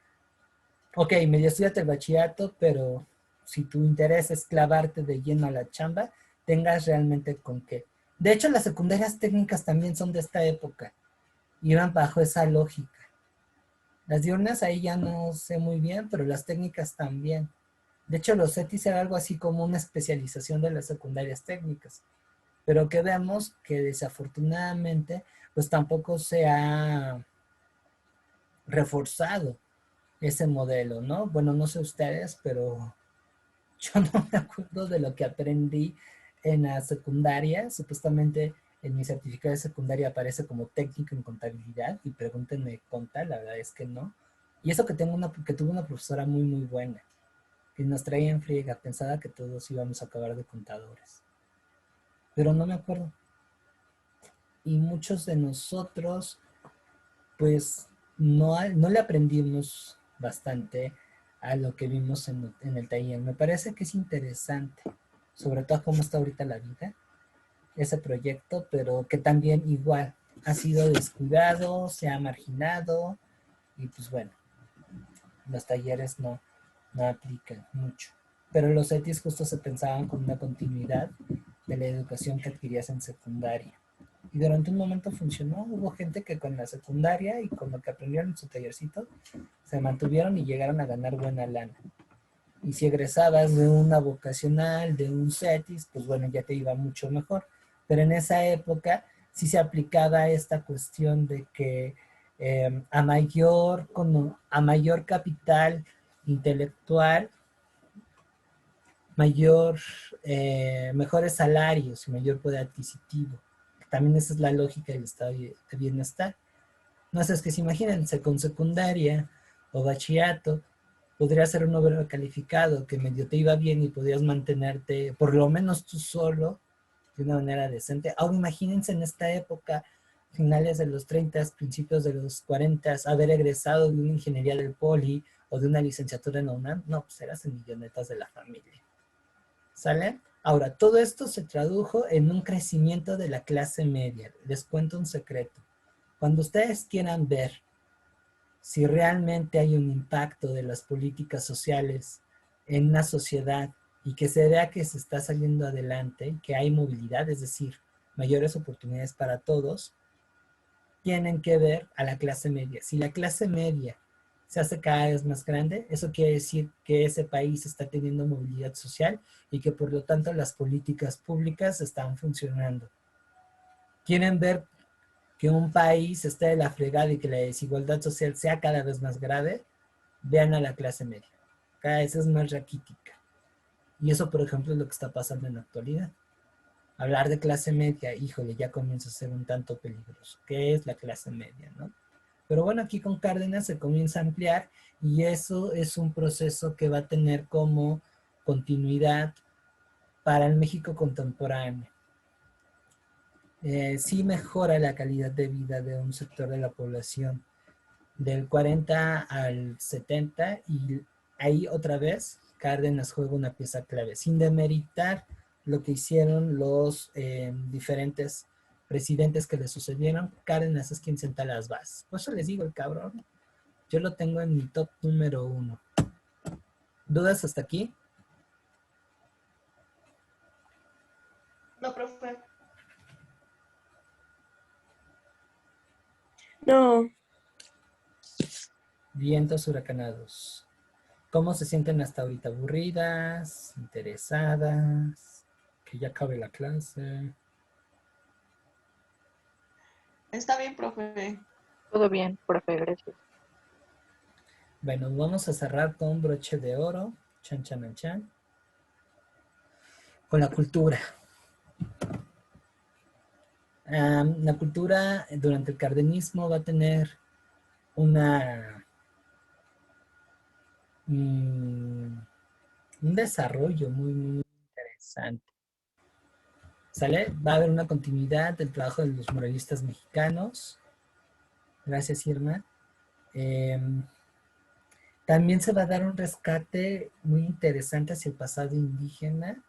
A: ok, medio estudiate el bachillerato, pero si tu interés es clavarte de lleno a la chamba, tengas realmente con qué. De hecho, las secundarias técnicas también son de esta época, iban bajo esa lógica. Las diurnas ahí ya no sé muy bien, pero las técnicas también. De hecho, los CETIS era algo así como una especialización de las secundarias técnicas, pero que vemos que desafortunadamente pues tampoco se ha reforzado ese modelo, ¿no? Bueno, no sé ustedes, pero yo no me acuerdo de lo que aprendí en la secundaria. Supuestamente en mi certificado de secundaria aparece como técnico en contabilidad y pregúntenme conta, la verdad es que no. Y eso que tuve una profesora muy, muy buena, que nos traía en friega, pensaba que todos íbamos a acabar de contadores. Pero no me acuerdo. Y muchos de nosotros, pues, no le aprendimos bastante a lo que vimos en el taller. Me parece que es interesante, sobre todo cómo está ahorita la vida, ese proyecto, pero que también igual ha sido descuidado, se ha marginado, y pues bueno, los talleres no aplican mucho. Pero los ETIs justo se pensaban como una continuidad de la educación que adquirías en secundaria. Y durante un momento funcionó. Hubo gente que con la secundaria y con lo que aprendieron en su tallercito se mantuvieron y llegaron a ganar buena lana. Y si egresabas de una vocacional, de un CETIS, pues bueno, ya te iba mucho mejor. Pero en esa época sí se aplicaba esta cuestión de que a mayor capital intelectual, mejores salarios y mayor poder adquisitivo. También esa es la lógica del estado de bienestar. No sé, es que se imagínense con secundaria o bachillerato, podrías ser un obrero calificado que medio te iba bien y podías mantenerte, por lo menos tú solo, de una manera decente. Ahora imagínense en esta época, finales de los 30, principios de los 40, haber egresado de una ingeniería del Poli o de una licenciatura en la UNAM. No, pues eras el millonetas de la familia. ¿Sale? Ahora, todo esto se tradujo en un crecimiento de la clase media. Les cuento un secreto. Cuando ustedes quieran ver si realmente hay un impacto de las políticas sociales en una sociedad y que se vea que se está saliendo adelante, que hay movilidad, es decir, mayores oportunidades para todos, tienen que ver a la clase media. Si la clase media se hace cada vez más grande, eso quiere decir que ese país está teniendo movilidad social y que por lo tanto las políticas públicas están funcionando. Quieren ver que un país esté de la fregada y que la desigualdad social sea cada vez más grave, vean a la clase media. Cada vez es más raquítica. Y eso, por ejemplo, es lo que está pasando en la actualidad. Hablar de clase media, híjole, ya comienza a ser un tanto peligroso. ¿Qué es la clase media, no? Pero bueno, aquí con Cárdenas se comienza a ampliar y eso es un proceso que va a tener como continuidad para el México contemporáneo. Sí mejora la calidad de vida de un sector de la población del 40 al 70 y ahí otra vez Cárdenas juega una pieza clave, sin demeritar lo que hicieron los diferentes presidentes que le sucedieron. Cárdenas es quien senta las bases. Por eso les digo, el cabrón, yo lo tengo en mi top número 1. ¿Dudas hasta aquí?
D: No, profe.
E: No,
A: Vientos huracanados. ¿Cómo se sienten hasta ahorita? ¿Aburridas? ¿Interesadas? Que ya acabe la clase.
D: Está bien, profe.
B: Todo bien, profe, gracias.
A: Bueno, vamos a cerrar con broche de oro. Chan, chan, chan. Con la cultura. La cultura durante el cardenismo va a tener un desarrollo muy, muy interesante. ¿Sale? Va a haber una continuidad del trabajo de los muralistas mexicanos. Gracias, Irma. También se va a dar un rescate muy interesante hacia el pasado indígena.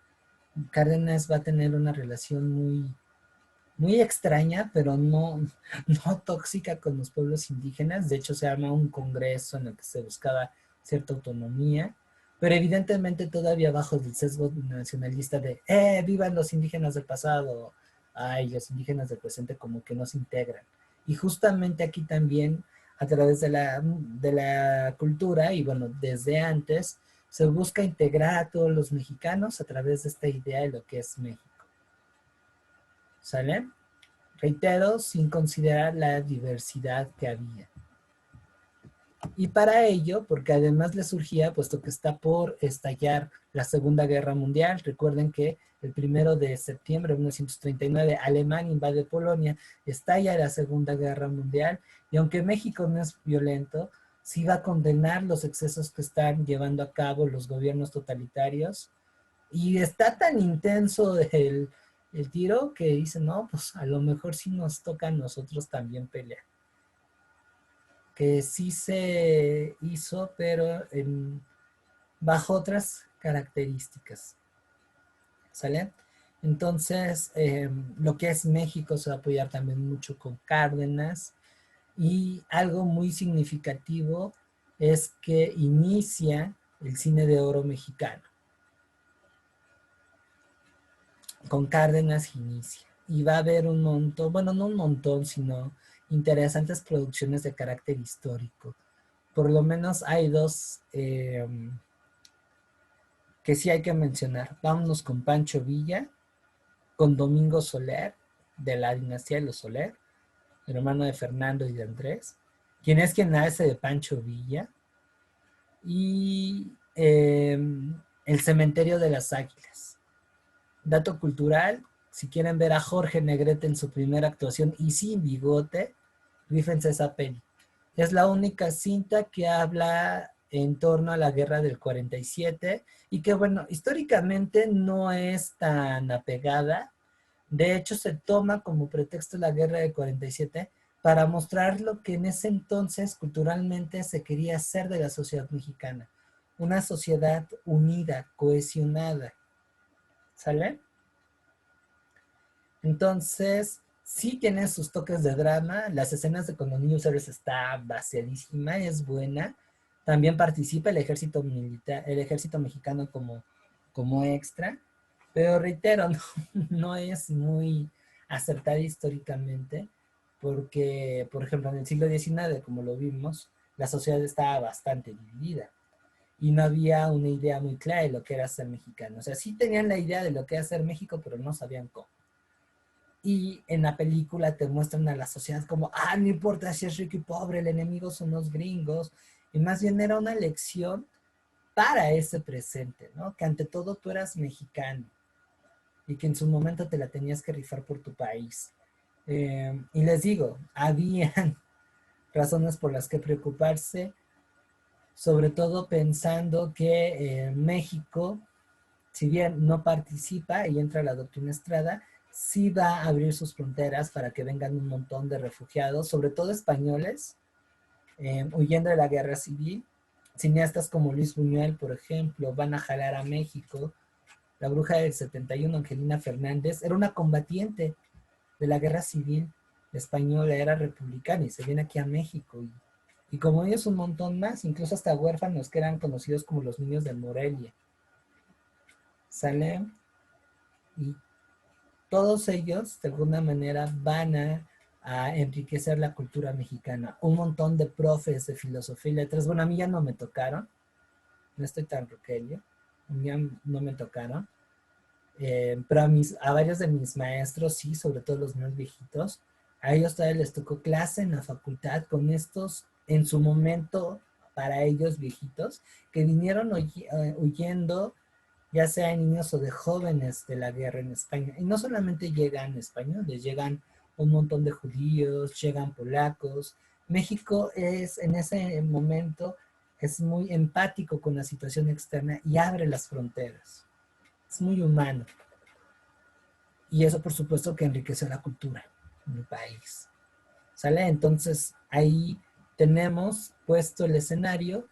A: Cárdenas va a tener una relación muy extraña, pero no tóxica con los pueblos indígenas. De hecho, se arma un congreso en el que se buscaba cierta autonomía, pero evidentemente todavía bajo el sesgo nacionalista de vivan los indígenas del pasado, ay, los indígenas del presente como que no se integran. Y justamente aquí también, a través de la cultura, y bueno, desde antes, se busca integrar a todos los mexicanos a través de esta idea de lo que es México. ¿Sale? Reitero, sin considerar la diversidad que había. Y para ello, porque además le surgía, puesto que está por estallar la Segunda Guerra Mundial, recuerden que el 1 de septiembre de 1939 Alemania invade Polonia, estalla la Segunda Guerra Mundial, y aunque México no es violento, sí va a condenar los excesos que están llevando a cabo los gobiernos totalitarios, y está tan intenso el tiro que dice, no, pues a lo mejor sí nos toca a nosotros también pelear. Que sí se hizo, pero bajo otras características. ¿Sale? Entonces, lo que es México se va a apoyar también mucho con Cárdenas, y algo muy significativo es que inicia el cine de oro mexicano. Con Cárdenas inicia. Y va a haber un montón, bueno, no un montón, sino interesantes producciones de carácter histórico. Por lo menos hay dos que sí hay que mencionar. Vámonos con Pancho Villa, con Domingo Soler, de la dinastía de los Soler, hermano de Fernando y de Andrés, quien hace de Pancho Villa, y El cementerio de las águilas. Dato cultural, si quieren ver a Jorge Negrete en su primera actuación y sin bigote, rífense esa peli. Es la única cinta que habla en torno a la guerra del 47 y que, bueno, históricamente no es tan apegada. De hecho, se toma como pretexto la guerra del 47 para mostrar lo que en ese entonces culturalmente se quería hacer de la sociedad mexicana. Una sociedad unida, cohesionada. ¿Sale? Entonces, sí tiene sus toques de drama. Las escenas de cuando Niños Héroes está vaciadísima, es buena. También participa el ejército militar, el ejército mexicano como extra. Pero reitero, no es muy acertada históricamente, porque, por ejemplo, en el siglo XIX, como lo vimos, la sociedad estaba bastante dividida y no había una idea muy clara de lo que era ser mexicano. O sea, sí tenían la idea de lo que era ser México, pero no sabían cómo. Y en la película te muestran a la sociedad como, no importa si es rico y pobre, el enemigo son los gringos. Y más bien era una lección para ese presente, ¿no? Que ante todo tú eras mexicano y que en su momento te la tenías que rifar por tu país. Y les digo, habían razones por las que preocuparse, sobre todo pensando que México, si bien no participa y entra la doctrina Estrada, sí va a abrir sus fronteras para que vengan un montón de refugiados, sobre todo españoles, huyendo de la guerra civil. Cineastas como Luis Buñuel, por ejemplo, van a jalar a México. La bruja del 71, Angelina Fernández, era una combatiente de la guerra civil española, era republicana y se viene aquí a México. Y como ellos un montón más, incluso hasta huérfanos que eran conocidos como los niños de Morelia. ¿Sale? Y todos ellos, de alguna manera, van a enriquecer la cultura mexicana. Un montón de profes de filosofía y letras. Bueno, a mí ya no me tocaron. No estoy tan roquello. A mí ya no me tocaron. Pero a varios de mis maestros, sí, sobre todo los más viejitos, a ellos todavía les tocó clase en la facultad con estos, en su momento, para ellos viejitos, que vinieron huyendo, ya sea de niños o de jóvenes de la guerra en España. Y no solamente llegan españoles, llegan un montón de judíos, llegan polacos. México es, en ese momento, es muy empático con la situación externa y abre las fronteras. Es muy humano. Y eso, por supuesto, que enriquece la cultura en el país. ¿Sale? Entonces, ahí tenemos puesto el escenario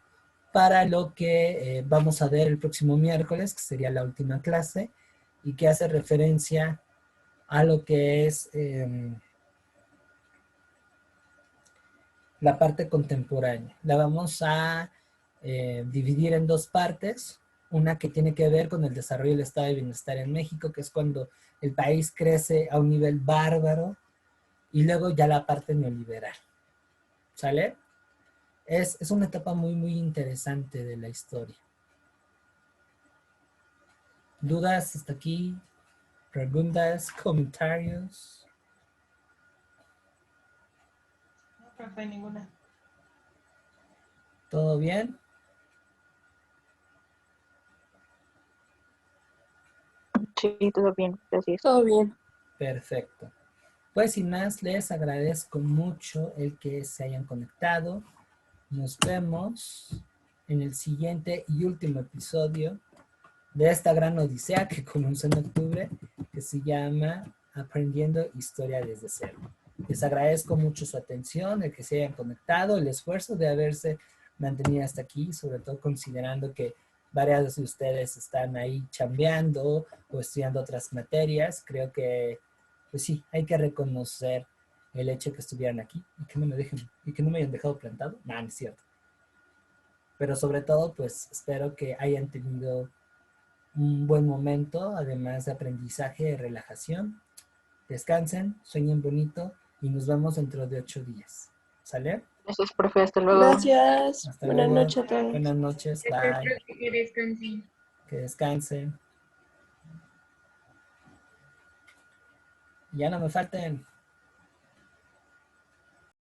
A: para lo que vamos a ver el próximo miércoles, que sería la última clase, y que hace referencia a lo que es la parte contemporánea. La vamos a dividir en dos partes. Una que tiene que ver con el desarrollo del estado de bienestar en México, que es cuando el país crece a un nivel bárbaro, y luego ya la parte neoliberal. ¿Sale? Es una etapa muy, muy interesante de la historia. ¿Dudas hasta aquí? ¿Preguntas? ¿Comentarios?
D: No, profe, ninguna.
A: ¿Todo bien?
B: Sí, todo bien, gracias.
E: Todo bien.
A: Perfecto. Pues sin más, les agradezco mucho el que se hayan conectado. Nos vemos en el siguiente y último episodio de esta gran odisea que comenzó en octubre, que se llama Aprendiendo Historia desde Cero. Les agradezco mucho su atención, el que se hayan conectado, el esfuerzo de haberse mantenido hasta aquí, sobre todo considerando que varios de ustedes están ahí chambeando o estudiando otras materias. Creo que, pues sí, hay que reconocer el hecho de que estuvieran aquí y que no me hayan dejado plantado. No, no es cierto. Pero sobre todo, pues espero que hayan tenido un buen momento, además de aprendizaje y relajación. Descansen, sueñen bonito y nos vemos dentro de 8 días. ¿Sale?
B: Gracias, profe, hasta luego.
E: Gracias.
A: Hasta
E: Buenas
A: luego.
E: noches a todos.
A: Buenas noches. Bye.
C: Que descansen.
A: Que descansen. Ya no me falten.